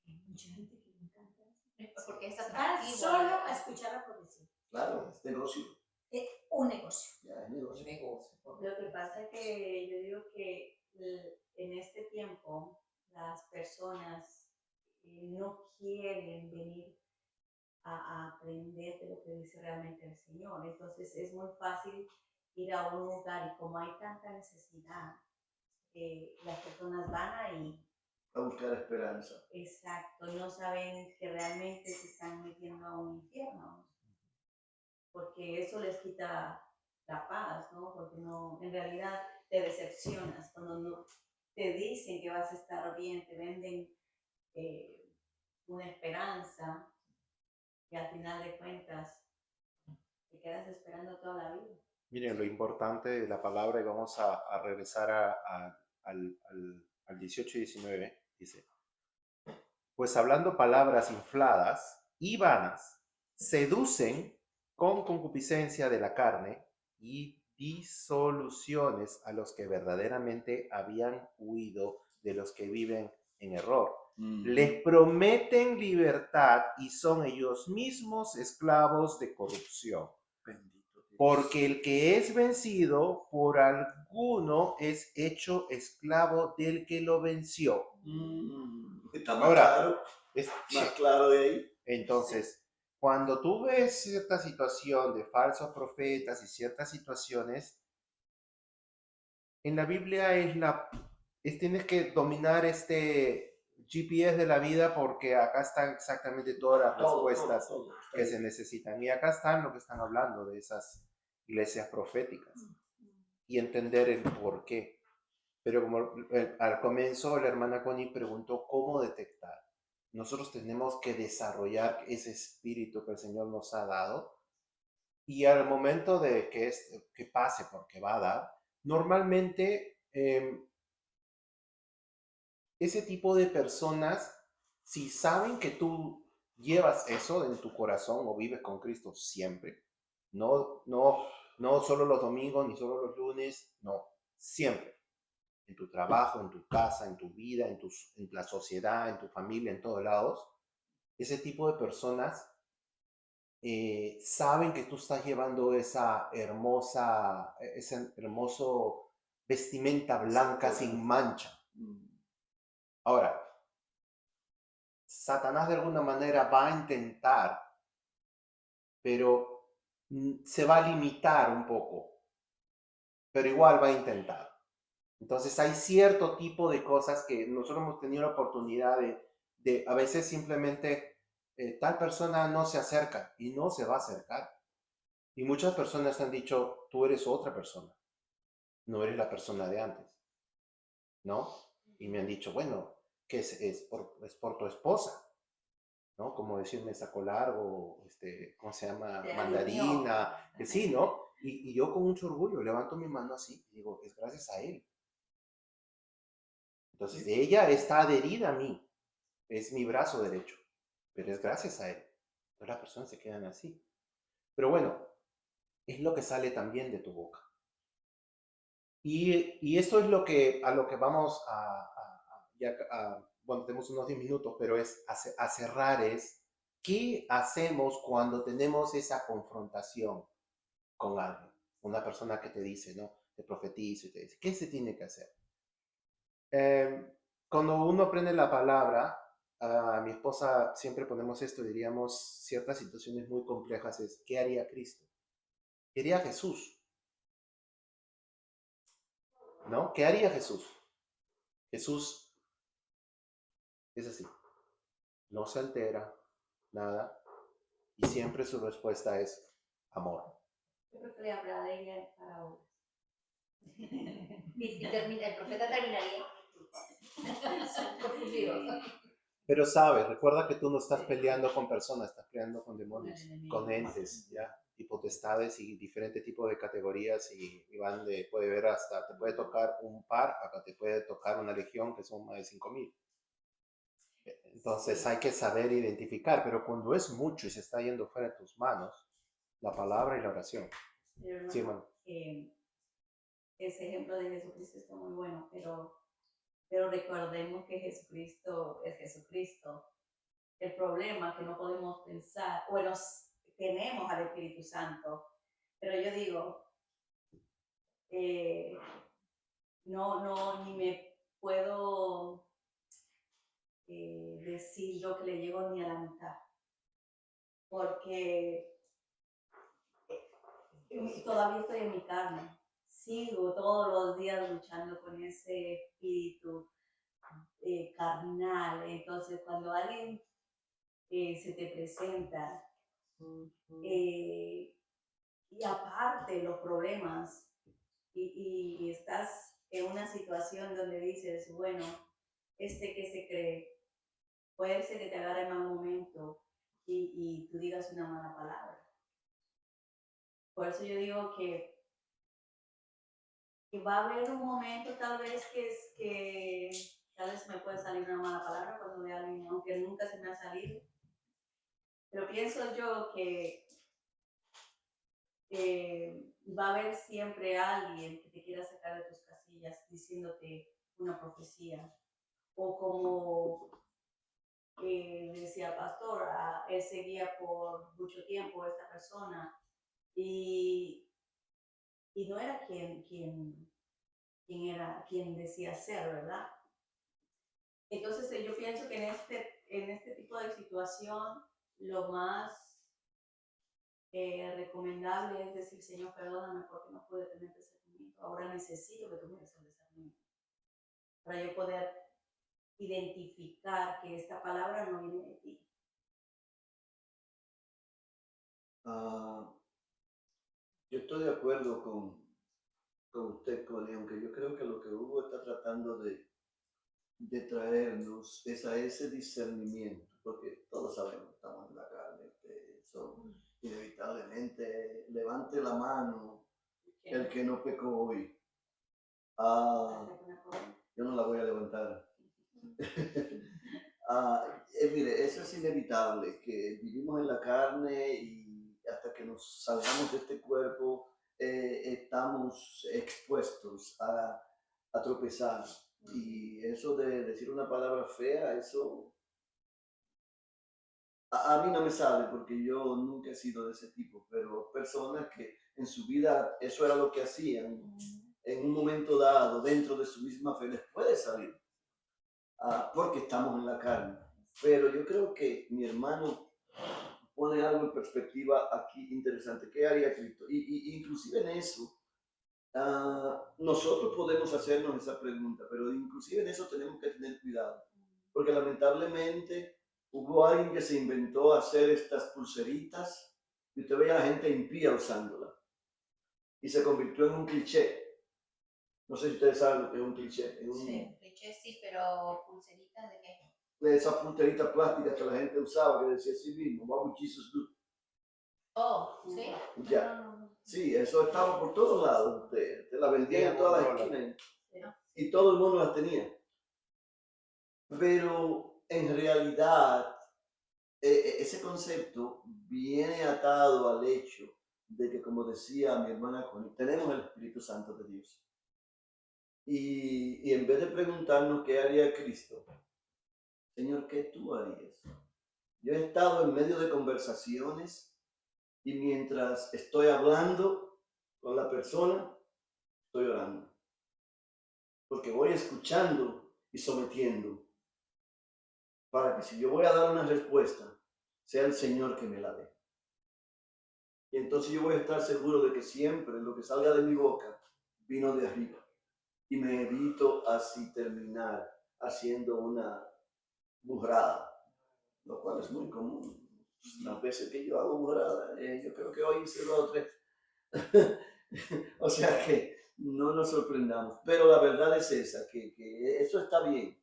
Hay mucha gente que le encanta eso. Porque es Van atractivo. solo a escuchar la profecía. Claro, es negocio. Es un negocio. Ya, es negocio. Lo que pasa es que yo digo que en este tiempo las personas no quieren venir a aprender de lo que dice realmente el Señor. Entonces es muy fácil ir a un lugar y como hay tanta necesidad, las personas van ahí. A buscar esperanza. Exacto, no saben que realmente se están metiendo a un infierno, porque eso les quita la paz, ¿no? Porque no, en realidad te decepcionas cuando no te dicen que vas a estar bien, te venden una esperanza y al final de cuentas te quedas esperando toda la vida. Miren, lo importante de la palabra, y vamos a regresar al 18 y 19, dice, pues hablando palabras infladas y vanas, seducen con concupiscencia de la carne y disoluciones a los que verdaderamente habían huido de los que viven en error. Les prometen libertad y son ellos mismos esclavos de corrupción. Porque el que es vencido por alguno es hecho esclavo del que lo venció. Está más Ahora, claro, es, más claro de ahí. entonces, cuando tú ves cierta situación de falsos profetas y ciertas situaciones, en la Biblia tienes que dominar este GPS de la vida porque acá están exactamente todas las respuestas Todo. que se necesitan. Y acá están lo que están hablando de esas iglesias proféticas y entender el por qué. Pero como al comienzo la hermana Connie preguntó cómo detectar. nosotros tenemos que desarrollar ese espíritu que el Señor nos ha dado. Y al momento de que pase, porque va a dar, normalmente ese tipo de personas, si saben que tú llevas eso en tu corazón o vives con Cristo siempre, no solo los domingos ni solo los lunes, no, siempre, en tu trabajo, en tu casa, en tu vida, en la sociedad, en tu familia, en todos lados, ese tipo de personas saben que tú estás llevando ese hermoso vestimenta blanca sin mancha. Ahora, Satanás de alguna manera va a intentar, pero se va a limitar un poco, pero igual va a intentar. Entonces hay cierto tipo de cosas que nosotros hemos tenido la oportunidad de a veces simplemente tal persona no se acerca y no se va a acercar. Y muchas personas han dicho, tú eres otra persona, no eres la persona de antes, ¿no? Y me han dicho, bueno, ¿qué es por tu esposa? ¿No? Como decirme saco largo, ¿cómo se llama? Te alineó. Mandarina, que sí, ¿no? Y yo con mucho orgullo levanto mi mano así y digo, es gracias a él. Entonces, ella está adherida a mí, es mi brazo derecho, pero es gracias a él. Entonces las personas se quedan así. Pero bueno, es lo que sale también de tu boca. Y esto es a lo que vamos bueno, tenemos unos 10 minutos, pero es a cerrar es, ¿qué hacemos cuando tenemos esa confrontación con alguien? Una persona que te dice, ¿no? Te profetiza y te dice, ¿qué se tiene que hacer? Cuando uno aprende la palabra, a mi esposa siempre ponemos esto, diríamos, ciertas situaciones muy complejas es, ¿qué haría Cristo? ¿Qué haría Jesús? ¿No? ¿Qué haría Jesús? Jesús es así, no se altera, nada, y siempre su respuesta es amor. Yo creo que le hablará de ella para horas. El profeta terminaría confundido. Pero sabes, recuerda que tú no estás peleando con personas, estás peleando con demonios, con entes, ¿ya? Y potestades y diferentes tipos de categorías y van puede ver hasta, te puede tocar un par, acá te puede tocar una legión que son más de 5,000. Entonces hay que saber identificar, pero cuando es mucho y se está yendo fuera de tus manos, la palabra y la oración. Pero, Sí, hermano. Ese ejemplo de Jesucristo está muy bueno, pero recordemos que Jesucristo es Jesucristo. El problema es que no podemos pensar, bueno, tenemos al Espíritu Santo, pero yo digo, no, ni me puedo decir yo que le llego ni a la mitad, porque todavía estoy en mi carne, sigo todos los días luchando con ese espíritu carnal. Entonces, cuando alguien se te presenta y aparte los problemas y estás en una situación donde dices, bueno, ¿qué se cree? Puede ser que te agarre en mal momento y tú digas una mala palabra. Por eso yo digo que va a haber un momento tal vez que tal vez me puede salir una mala palabra cuando vea a alguien, aunque nunca se me ha salido. Pero pienso yo que va a haber siempre alguien que te quiera sacar de tus casillas diciéndote una profecía. O como decía el pastor, él seguía por mucho tiempo a esta persona y no era quien decía ser, ¿verdad? Entonces yo pienso que en este tipo de situación lo más recomendable es decir, Señor, perdóname porque no pude tener discernimiento. Ahora necesito que tú me des el discernimiento para yo poder identificar que esta palabra no viene de ti. Yo estoy de acuerdo con usted, Connie, aunque yo creo que lo que Hugo está tratando de de traernos es a ese discernimiento, porque todos sabemos que estamos en la carne, eso inevitablemente, levante la mano el que no pecó hoy. Yo no la voy a levantar. Mire, eso es inevitable, que vivimos en la carne y hasta que nos salgamos de este cuerpo estamos expuestos a tropezar. Y eso de decir una palabra fea, eso a mí no me sale porque yo nunca he sido de ese tipo, pero personas que en su vida eso era lo que hacían, en un momento dado, dentro de su misma fe, les puede salir, porque estamos en la carne. Pero yo creo que mi hermano pone algo en perspectiva aquí interesante. ¿Qué haría Cristo? Y inclusive en eso, nosotros podemos hacernos esa pregunta, pero inclusive en eso tenemos que tener cuidado, porque lamentablemente hubo alguien que se inventó hacer estas pulseritas y usted veía a la gente impía usándola y se convirtió en un cliché. No sé si ustedes saben lo que es un cliché. Sí, cliché sí, pero pulseritas de qué. De esas pulseritas plásticas que la gente usaba, que decía así mismo, what would Jesus do? Oh, sí. Ya. Sí, eso estaba por todos lados. Te la vendían en todas las esquinas y todo el mundo las tenía. Pero en realidad, ese concepto viene atado al hecho de que, como decía mi hermana Connie, tenemos el Espíritu Santo de Dios. Y en vez de preguntarnos qué haría Cristo, Señor, ¿qué tú harías? Yo he estado en medio de conversaciones y mientras estoy hablando con la persona, estoy orando. Porque voy escuchando y sometiendo para que si yo voy a dar una respuesta, sea el Señor que me la dé. Y entonces yo voy a estar seguro de que siempre lo que salga de mi boca vino de arriba. Y me evito así terminar haciendo una burrada, lo cual es muy común. Las veces que yo hago burrada, yo creo que hoy hice 2 o 3. O sea que no nos sorprendamos. Pero la verdad es esa, que eso está bien.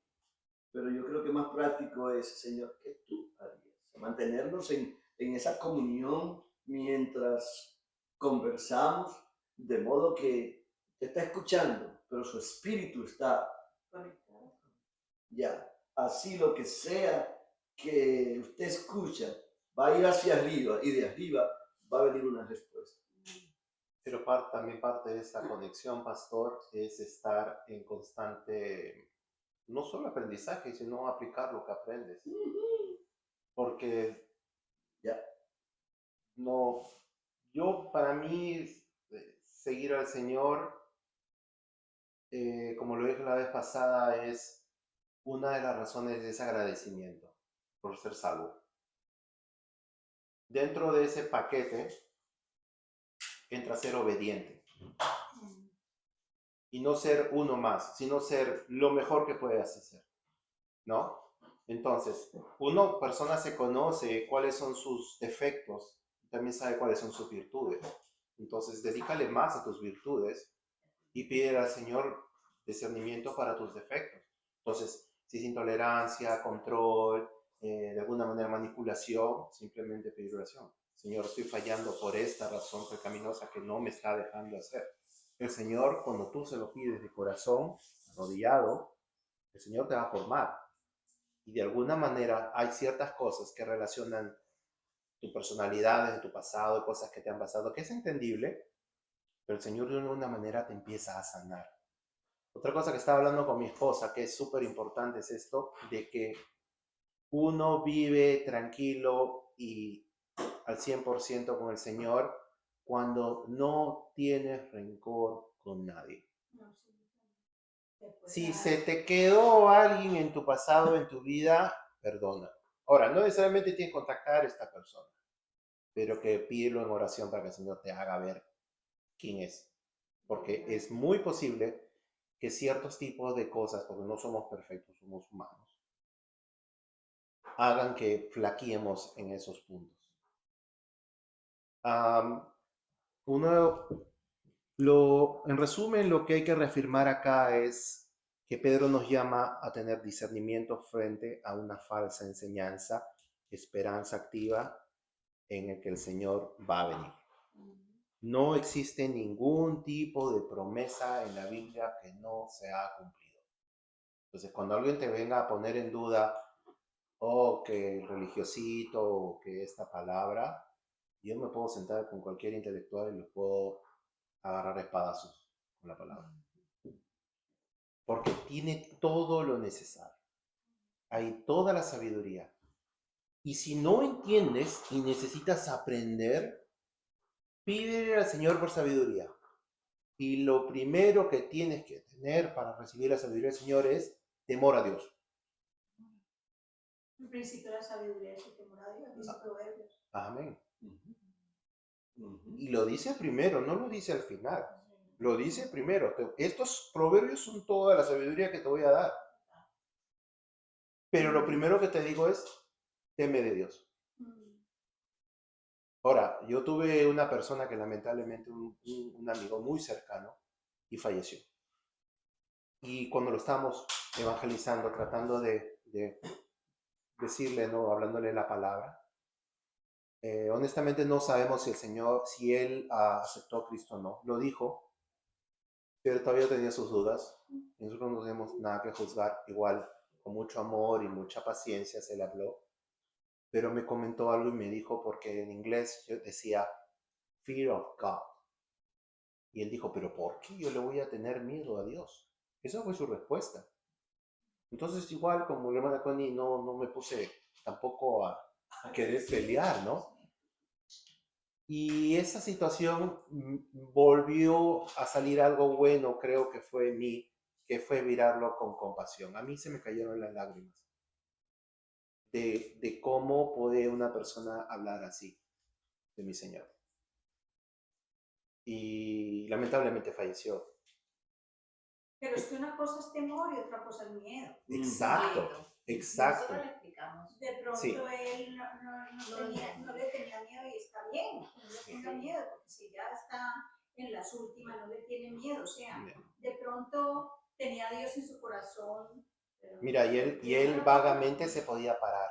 Pero yo creo que más práctico es, Señor, ¿qué tú harías? Mantenernos en esa comunión mientras conversamos, de modo que te está escuchando, pero su espíritu está Conectado. ya. Así lo que sea que usted escucha va a ir hacia arriba y de arriba va a venir una respuesta. Pero también parte de esta conexión, pastor, es estar en constante, no solo aprendizaje, sino aplicar lo que aprendes. Porque Ya. no, para mí, seguir al Señor, como lo dije la vez pasada, es una de las razones de ese agradecimiento por ser salvo. Dentro de ese paquete entra ser obediente. Y no ser uno más, sino ser lo mejor que puedas hacer, ¿no? Entonces, persona se conoce cuáles son sus defectos, también sabe cuáles son sus virtudes. Entonces, dedícale más a tus virtudes y pide al Señor discernimiento para tus defectos. Entonces, si es intolerancia, control, de alguna manera manipulación, simplemente pedir oración. Señor, estoy fallando por esta razón pecaminosa que no me está dejando hacer. El Señor, cuando tú se lo pides de corazón, arrodillado, el Señor te va a formar. Y de alguna manera hay ciertas cosas que relacionan tu personalidad desde tu pasado, cosas que te han pasado, que es entendible, pero el Señor de alguna manera te empieza a sanar. Otra cosa que estaba hablando con mi esposa, que es súper importante, es esto, de que uno vive tranquilo y al 100% con el Señor cuando no tienes rencor con nadie. Si se te quedó alguien en tu pasado, en tu vida, perdona. Ahora, no necesariamente tienes que contactar a esta persona, pero que pídelo en oración para que el Señor te haga ver quién es. Porque es muy posible que ciertos tipos de cosas, porque no somos perfectos, somos humanos, hagan que flaqueemos en esos puntos. En resumen, lo que hay que reafirmar acá es que Pedro nos llama a tener discernimiento frente a una falsa enseñanza, esperanza activa en el que el Señor va a venir. No existe ningún tipo de promesa en la Biblia que no se ha cumplido. Entonces, cuando alguien te venga a poner en duda, que el religiosito, o que esta palabra, yo me puedo sentar con cualquier intelectual y los puedo agarrar a espadazos con la palabra. Porque tiene todo lo necesario. Hay toda la sabiduría. Y si no entiendes y necesitas aprender, pídele al Señor por sabiduría. Y lo primero que tienes que tener para recibir la sabiduría del Señor es temor a Dios. El principio de la sabiduría es el temor a Dios, dice Proverbios. Amén. Y lo dice primero, no lo dice al final. Lo dice primero. Estos proverbios son toda la sabiduría que te voy a dar. Pero lo primero que te digo es, teme de Dios. Ahora, yo tuve una persona que lamentablemente, un amigo muy cercano, y falleció. Y cuando lo estábamos evangelizando, tratando de decirle, ¿no? Hablándole la palabra, honestamente no sabemos si él aceptó a Cristo o no. Lo dijo, pero todavía tenía sus dudas. Y nosotros no tenemos nada que juzgar. Igual, con mucho amor y mucha paciencia se le habló. Pero me comentó algo y me dijo, porque en inglés yo decía, fear of God. Y él dijo, pero ¿por qué yo le voy a tener miedo a Dios? Esa fue su respuesta. Entonces, igual, como la hermana Connie, no me puse tampoco a querer pelear, ¿no? Y esa situación volvió a salir algo bueno, creo que fue en mí, que fue mirarlo con compasión. A mí se me cayeron las lágrimas de cómo puede una persona hablar así de mi Señor. Y lamentablemente falleció. Pero es que una cosa es temor y otra cosa es miedo. Exacto, exacto. Nosotros le explicamos. De pronto Sí. él no le tenía miedo y está bien, no le tenga miedo, porque si ya está en las últimas, no le tiene miedo. O sea, de pronto tenía a Dios en su corazón. Mira, y él vagamente se podía parar.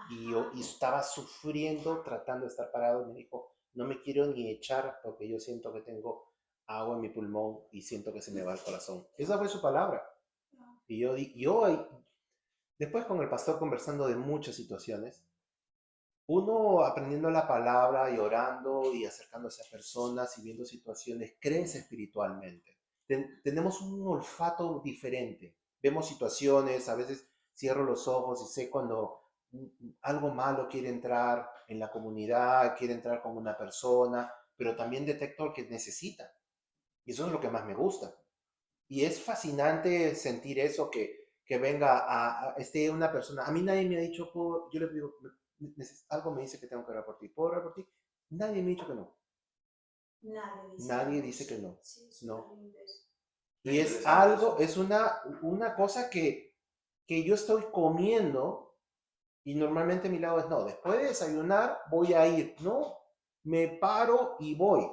Y estaba sufriendo, tratando de estar parado. Me dijo, no me quiero ni echar porque yo siento que tengo agua en mi pulmón y siento que se me va el corazón. Esa fue su palabra. Y después con el pastor conversando de muchas situaciones, uno aprendiendo la palabra y orando y acercándose a personas y viendo situaciones, crece espiritualmente. Tenemos un olfato diferente. Vemos situaciones, a veces cierro los ojos y sé cuando algo malo quiere entrar en la comunidad, quiere entrar con una persona, pero también detecto lo que necesita. Y eso es lo que más me gusta. Y es fascinante sentir eso, que venga esté una persona. A mí nadie me ha dicho, yo le digo, algo me dice que tengo que orar por ti. ¿Puedo orar por ti? Nadie me ha dicho que no. Nadie dice que no. No. Y es algo, es una cosa que yo estoy comiendo y normalmente mi lado es, no, después de desayunar voy a ir. No, me paro y voy.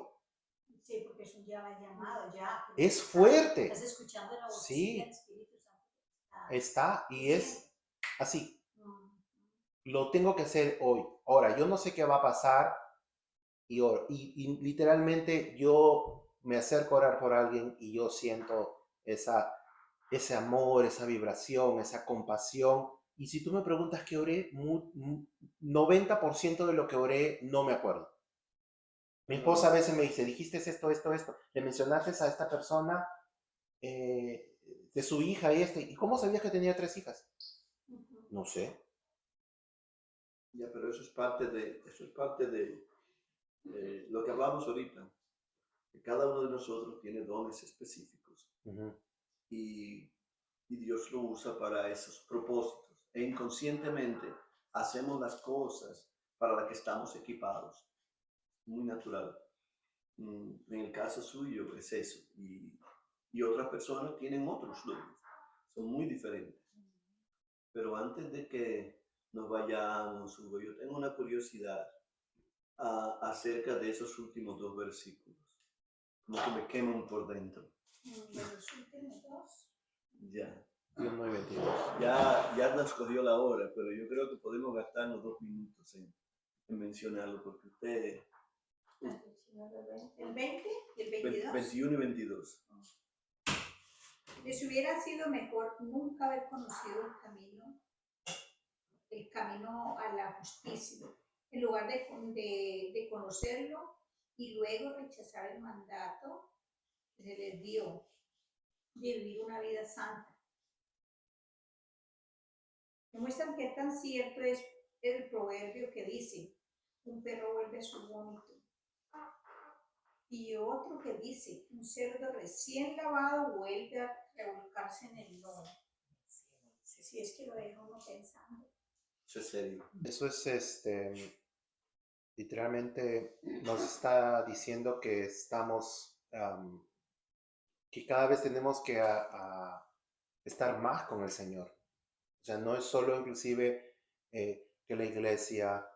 Sí, porque es un llamado ya. Es fuerte. Estás escuchando la voz Sí. del Espíritu Santo. Está, y es así. Lo tengo que hacer hoy. Ahora, yo no sé qué va a pasar y literalmente yo me acerco a orar por alguien y yo siento ese amor, esa vibración, esa compasión. Y si tú me preguntas qué oré, 90% de lo que oré no me acuerdo. Mi esposa a veces me dice, dijiste esto, le mencionaste a esta persona de su hija ¿y cómo sabías que tenía 3 hijas? No sé. Ya, pero eso es parte de lo que hablamos ahorita. Que cada uno de nosotros tiene dones específicos. Y Dios lo usa para esos propósitos. E inconscientemente hacemos las cosas para las que estamos equipados. Muy natural. En el caso suyo es eso. Y otras personas tienen otros dones. Son muy diferentes. Pero antes de que nos vayamos, Hugo, yo tengo una curiosidad acerca de esos últimos 2 versículos. Como que me queman por dentro. ¿De los últimos 2? Ya. y 1 y 22. Ya nos cogió la hora, pero yo creo que podemos gastarnos 2 minutos en mencionarlo, porque usted, El 20 y el 22. 21 y 22. Les hubiera sido mejor nunca haber conocido el camino a la justicia, en lugar de conocerlo y luego rechazar el mandato que se les dio de vivir una vida santa. Demuestran qué tan cierto es el proverbio que dice, un perro vuelve a su vómito. Y otro que dice, un cerdo recién lavado vuelve a revolcarse en el lodo. Si es que lo deja uno pensando. Eso es serio. Eso es literalmente nos está diciendo que estamos, que cada vez tenemos que estar más con el Señor. O sea, no es solo inclusive que la iglesia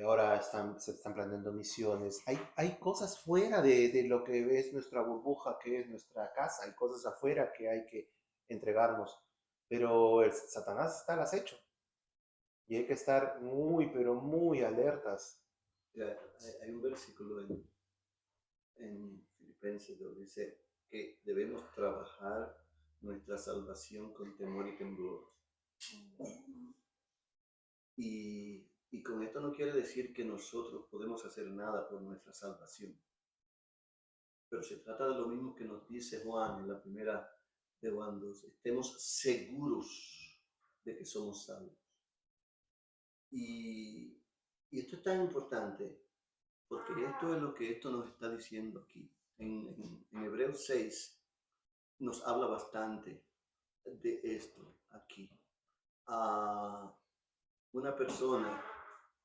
ahora se están planeando misiones. Hay cosas fuera de lo que es nuestra burbuja, que es nuestra casa. Hay cosas afuera que hay que entregarnos. Pero el Satanás está al acecho. Y hay que estar muy, pero muy alertas. Hay un versículo en Filipenses donde dice que debemos trabajar nuestra salvación con temor y temblor. Y con esto no quiere decir que nosotros podemos hacer nada por nuestra salvación. Pero se trata de lo mismo que nos dice Juan en la primera de Juan 2. Estemos seguros de que somos salvos. Y esto es tan importante porque esto es lo que esto nos está diciendo aquí. En Hebreos 6 nos habla bastante de esto aquí. A una persona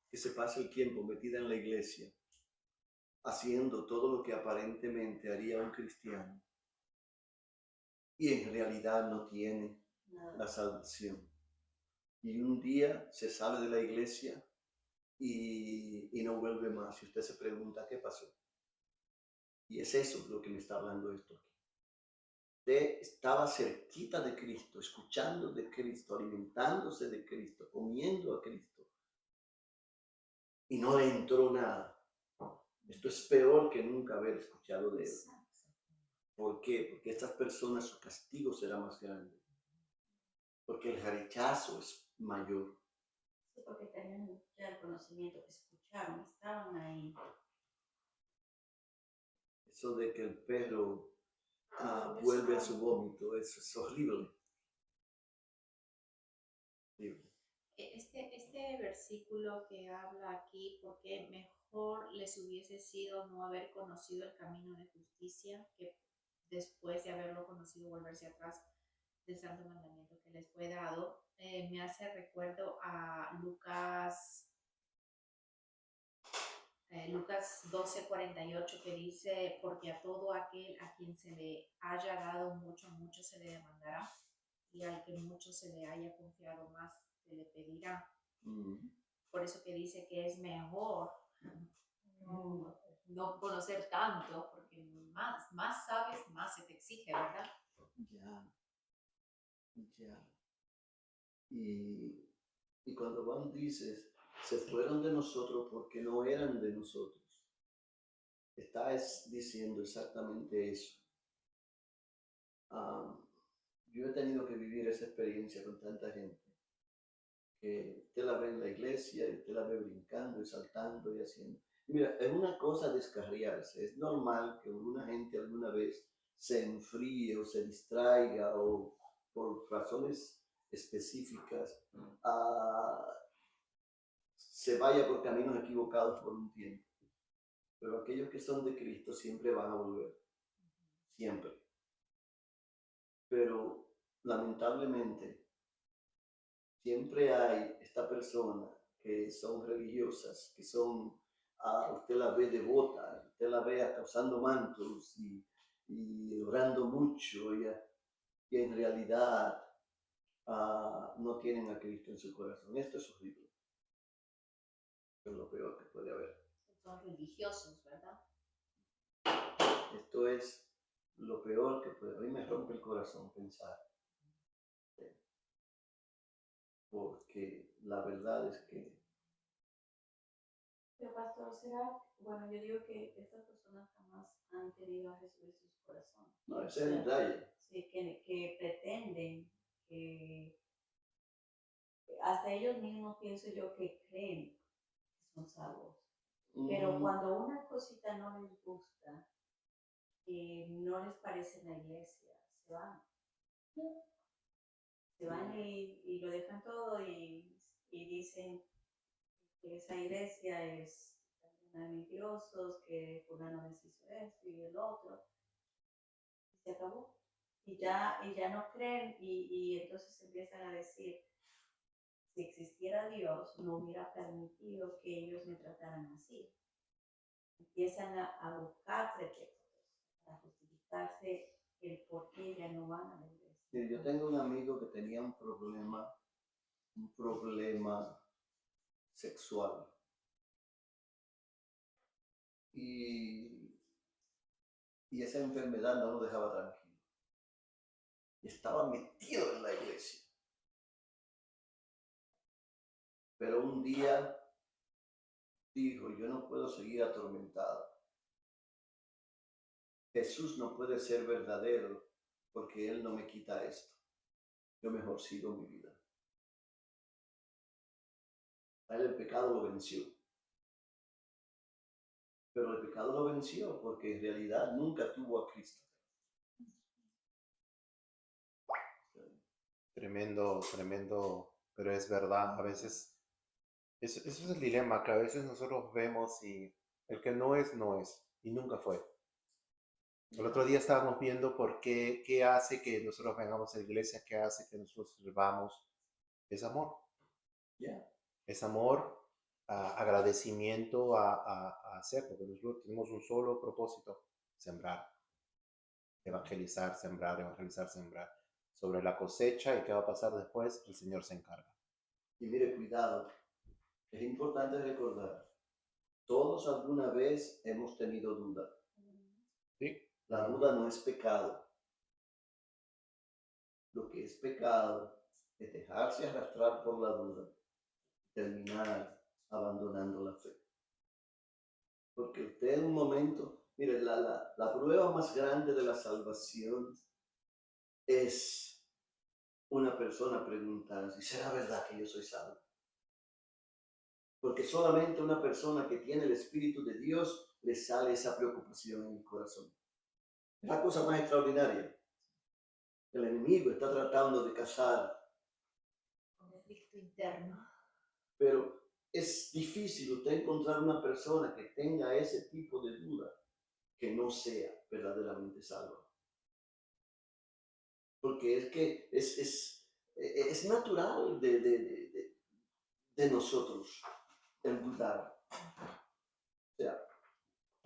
que se pasa el tiempo metida en la iglesia, haciendo todo lo que aparentemente haría un cristiano, y en realidad no tiene la salvación. Y un día se sale de la iglesia y no vuelve más. Y usted se pregunta, ¿qué pasó? Y es eso lo que me está hablando esto aquí. Usted estaba cerquita de Cristo, escuchando de Cristo, alimentándose de Cristo, comiendo a Cristo, y no le entró nada. Esto es peor que nunca haber escuchado de Él. ¿Por qué? Porque estas personas, su castigo será más grande. Porque el rechazo es mayor. Sí, porque tenían ya el conocimiento, escucharon, estaban ahí. Eso de que el perro vuelve a su vómito, eso es horrible. Este versículo que habla aquí, porque mejor les hubiese sido no haber conocido el camino de justicia que después de haberlo conocido volverse atrás del santo mandamiento que les fue dado, me hace recuerdo a Lucas 12:48 que dice, porque a todo aquel a quien se le haya dado mucho, mucho se le demandará, y al que mucho se le haya confiado más se le pedirá. Por eso que dice que es mejor no conocer tanto, porque más sabes, más se te exige, ¿verdad? Ya. Y cuando Juan dice, se fueron de nosotros porque no eran de nosotros, está diciendo exactamente eso. Yo he tenido que vivir esa experiencia con tanta gente, que usted la ve en la iglesia y usted la ve brincando y saltando y haciendo. Y mira, es una cosa descarriarse. Es normal que alguna gente alguna vez se enfríe o se distraiga o por razones específicas se vaya por caminos equivocados por un tiempo. Pero aquellos que son de Cristo siempre van a volver. Siempre. Pero lamentablemente siempre hay esta persona que son religiosas, que son, usted la ve devota, usted la ve hasta usando mantos y orando mucho y en realidad no tienen a Cristo en su corazón. Esto es horrible. Es lo peor que puede haber. Son religiosos, ¿verdad? Esto es lo peor que puede haber. A mí me rompe el corazón pensar porque la verdad es que Pero pastor, será, bueno, yo digo que estas personas jamás han tenido a Jesús en sus corazones. no, ese es el detalle. Sí, que pretenden, que hasta ellos mismos pienso yo que creen que son salvos. Pero cuando una cosita no les gusta, que no les parece en la iglesia, se van. Se van y lo dejan todo y dicen que esa iglesia es llena de mentirosos, que fulano les hizo esto y el otro. Y se acabó. Y ya no creen y entonces empiezan a decir, si existiera Dios, no hubiera permitido que ellos me trataran así. Empiezan a buscar pretextos para justificarse el por qué ya no van a la iglesia. Sí, yo tengo un amigo que tenía un problema sexual. Y esa enfermedad no lo dejaba tranquilo. Estaba metido en la iglesia. Pero un día dijo, yo no puedo seguir atormentado. Jesús no puede ser verdadero porque Él no me quita esto. Yo mejor sigo mi vida. A él el pecado lo venció. Pero el pecado lo venció porque en realidad nunca tuvo a Cristo. Tremendo, tremendo, pero es verdad, a veces, eso es el dilema, que a veces nosotros vemos y el que no es, no es, y nunca fue. El otro día estábamos viendo qué hace que nosotros vengamos a la iglesia, qué hace que nosotros sirvamos. Es amor. Yeah. Es amor, agradecimiento a hacer, porque nosotros tenemos un solo propósito, sembrar, evangelizar, sembrar. Sobre la cosecha y qué va a pasar después, el Señor se encarga. Y mire, cuidado. Es importante recordar, todos alguna vez hemos tenido duda. ¿Sí? La duda no es pecado. Lo que es pecado es dejarse arrastrar por la duda, terminar abandonando la fe. Porque usted en un momento, mire, la prueba más grande de la salvación es una persona preguntarse, ¿será verdad que yo soy salvo? Porque solamente una persona que tiene el Espíritu de Dios le sale esa preocupación en el corazón. Es la cosa más extraordinaria. El enemigo está tratando de cazar. Conflicto interno. Pero es difícil usted encontrar una persona que tenga ese tipo de duda que no sea verdaderamente salva. Porque es que es natural de nosotros el dudar. O sea,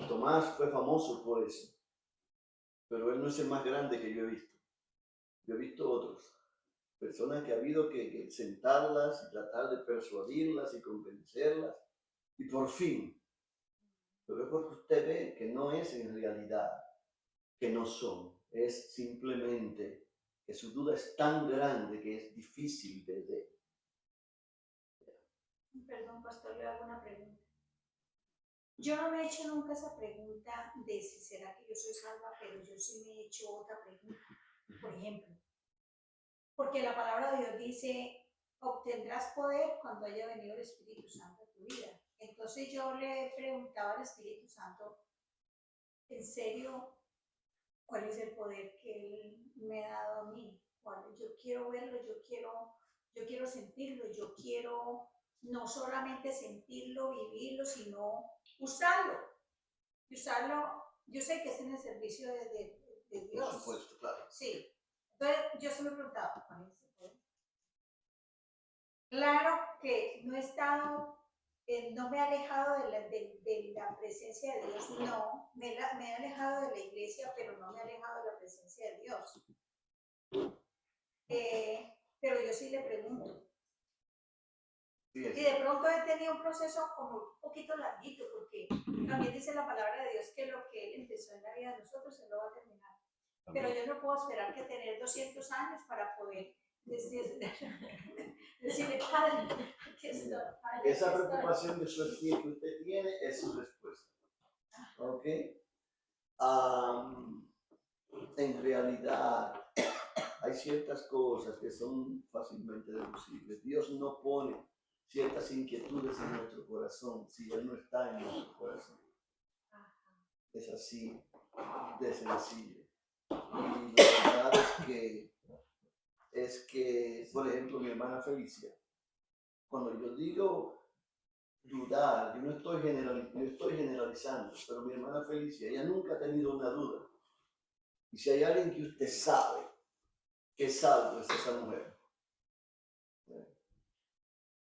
Tomás fue famoso por eso, pero él no es el más grande que yo he visto. Yo he visto otros. Personas que ha habido que sentarlas y tratar de persuadirlas y convencerlas. Y por fin, pero es porque usted ve que no es en realidad que no son. Es simplemente que su duda es tan grande que es difícil de ver. Perdón, pastor, le hago una pregunta. Yo no me he hecho nunca esa pregunta de si será que yo soy salva, pero yo sí me he hecho otra pregunta. Por ejemplo, porque la palabra de Dios dice, obtendrás poder cuando haya venido el Espíritu Santo a tu vida. Entonces yo le preguntaba al Espíritu Santo, ¿en serio cuál es el poder que Él me ha dado a mí? Yo quiero verlo, yo quiero sentirlo, yo quiero no solamente sentirlo, vivirlo, sino usarlo. Y usarlo, yo sé que es en el servicio de Dios. Por supuesto, claro. Sí. Entonces yo se me preguntaba, ¿cuál es ese poder? Claro que no he estado, no me he alejado de la presencia de Dios, no, me he alejado de la iglesia, pero no me he alejado de la presencia de Dios. Pero yo sí le pregunto. Sí, Y de pronto he tenido un proceso como un poquito larguito, porque también dice la palabra de Dios que lo que Él empezó en la vida de nosotros, Él lo va a terminar. Pero yo no puedo esperar que tener 200 años para poder decir Decirle, Padre, aquí estoy, Padre, Esa aquí estoy. preocupación de su espíritu que usted tiene es su respuesta. ¿Ok? Am, en realidad, hay ciertas cosas que son fácilmente deducibles. Dios no pone ciertas inquietudes en nuestro corazón si Él no está en nuestro corazón. Es así de sencillo. Y la verdad es que, por ejemplo, mi hermana Felicia, cuando yo digo dudar, yo no estoy generalizando, pero mi hermana Felicia, ella nunca ha tenido una duda. Y si hay alguien que usted sabe que es salvo, es esa mujer.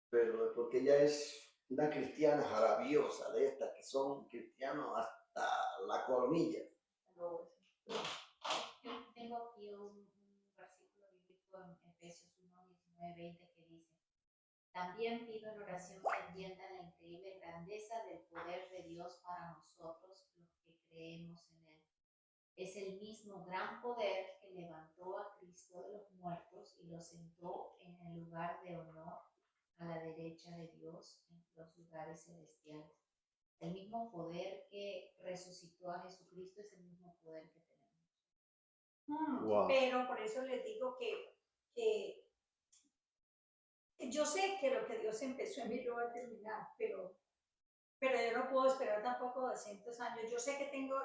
Pero porque ella es una cristiana rabiosa, de estas que son cristianos hasta la coronilla. Tengo aquí un versículo bíblico en Efesios 1, 19, 20 que dice: también pido en oración que entiendan la increíble grandeza del poder de Dios para nosotros, los que creemos en Él. Es el mismo gran poder que levantó a Cristo de los muertos y lo sentó en el lugar de honor a la derecha de Dios en los lugares celestiales. El mismo poder que resucitó a Jesucristo es el mismo poder que tenemos. Wow. Pero por eso les digo que yo sé que lo que Dios empezó en mí lo va a terminar, pero yo no puedo esperar tampoco 200 años. Yo sé que tengo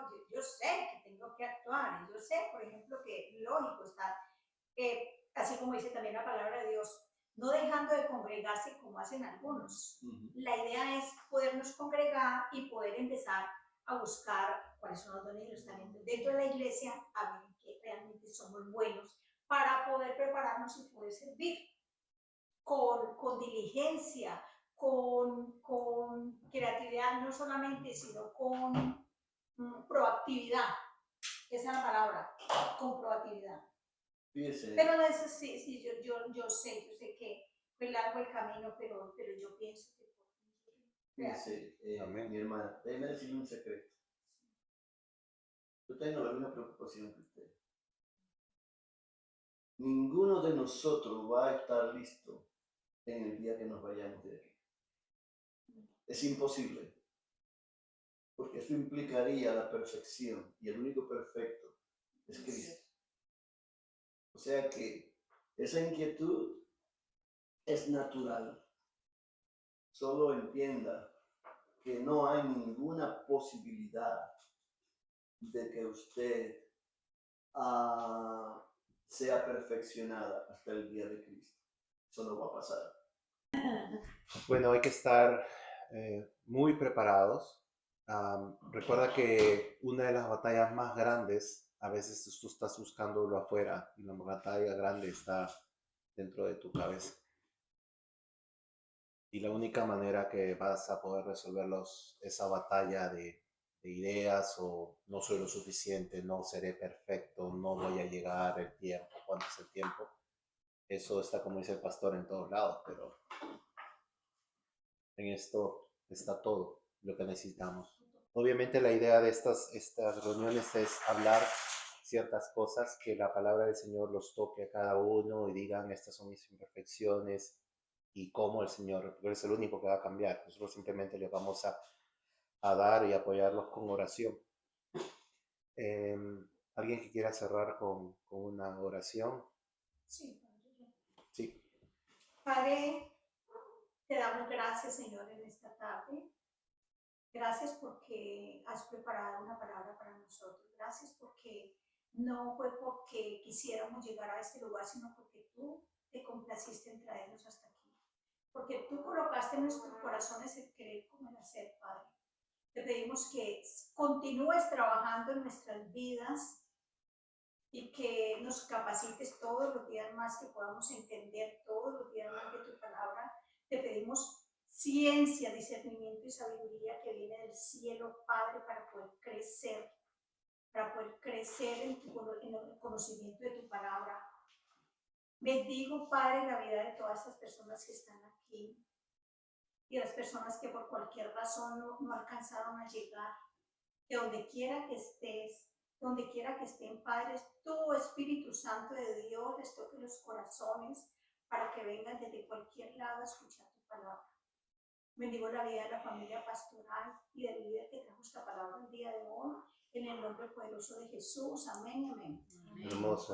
que actuar. Y yo sé, por ejemplo, que lógico está, así como dice también la palabra de Dios, no dejando de congregarse como hacen algunos. La idea es podernos congregar y poder empezar a buscar cuáles son los dones y los talentos dentro de la iglesia, a ver que realmente somos buenos para poder prepararnos y poder servir con diligencia, con creatividad, no solamente, sino con proactividad. Esa es la palabra, con proactividad. Fíjese. Pero eso sí, yo sé que fue largo el camino, pero yo pienso que Fíjese, Amén. mi hermana, déjeme decirle un secreto. Yo tengo la misma preocupación que usted. Ninguno de nosotros va a estar listo en el día que nos vayamos de aquí. Es imposible, porque eso implicaría la perfección, y el único perfecto es Cristo. O sea que esa inquietud es natural. Solo entienda que no hay ninguna posibilidad de que usted sea perfeccionada hasta el día de Cristo. Eso no va a pasar. Bueno, hay que estar muy preparados. Recuerda que una de las batallas más grandes, a veces tú estás buscándolo afuera y la batalla grande está dentro de tu cabeza. Y la única manera que vas a poder resolverlos, esa batalla de ideas o no soy lo suficiente, no seré perfecto, no voy a llegar el tiempo, ¿cuánto es el tiempo? Eso está, como dice el pastor, en todos lados, pero en esto está todo lo que necesitamos. Obviamente la idea de estas reuniones es hablar ciertas cosas, que la palabra del Señor los toque a cada uno y digan, estas son mis imperfecciones y cómo el Señor, porque es el único que va a cambiar. Nosotros simplemente les vamos a dar y apoyarlos con oración. ¿Alguien que quiera cerrar con una oración? Sí, Sí. Padre, te damos gracias, Señor, en esta tarde. Gracias porque has preparado una palabra para nosotros. Gracias porque no fue porque quisiéramos llegar a este lugar, sino porque tú te complaciste en traernos hasta aquí. Porque tú colocaste en nuestros corazones el querer como el hacer, Padre. Te pedimos que continúes trabajando en nuestras vidas y que nos capacites todos los días más, que podamos entender todos los días más de tu palabra. Te pedimos ciencia, discernimiento y sabiduría que viene del cielo, Padre, para poder crecer en el conocimiento de tu palabra. Bendigo, Padre, la vida de todas estas personas que están aquí y las personas que por cualquier razón no alcanzaron a llegar. Que donde quiera que estés, donde quiera que estén, Padre, tu Espíritu Santo de Dios les toque los corazones para que vengan desde cualquier lado a escuchar tu palabra. Bendigo la vida de la familia pastoral y del líder que trajo esta palabra el día de hoy, en el nombre poderoso de Jesús. Amén y amén. Hermosa.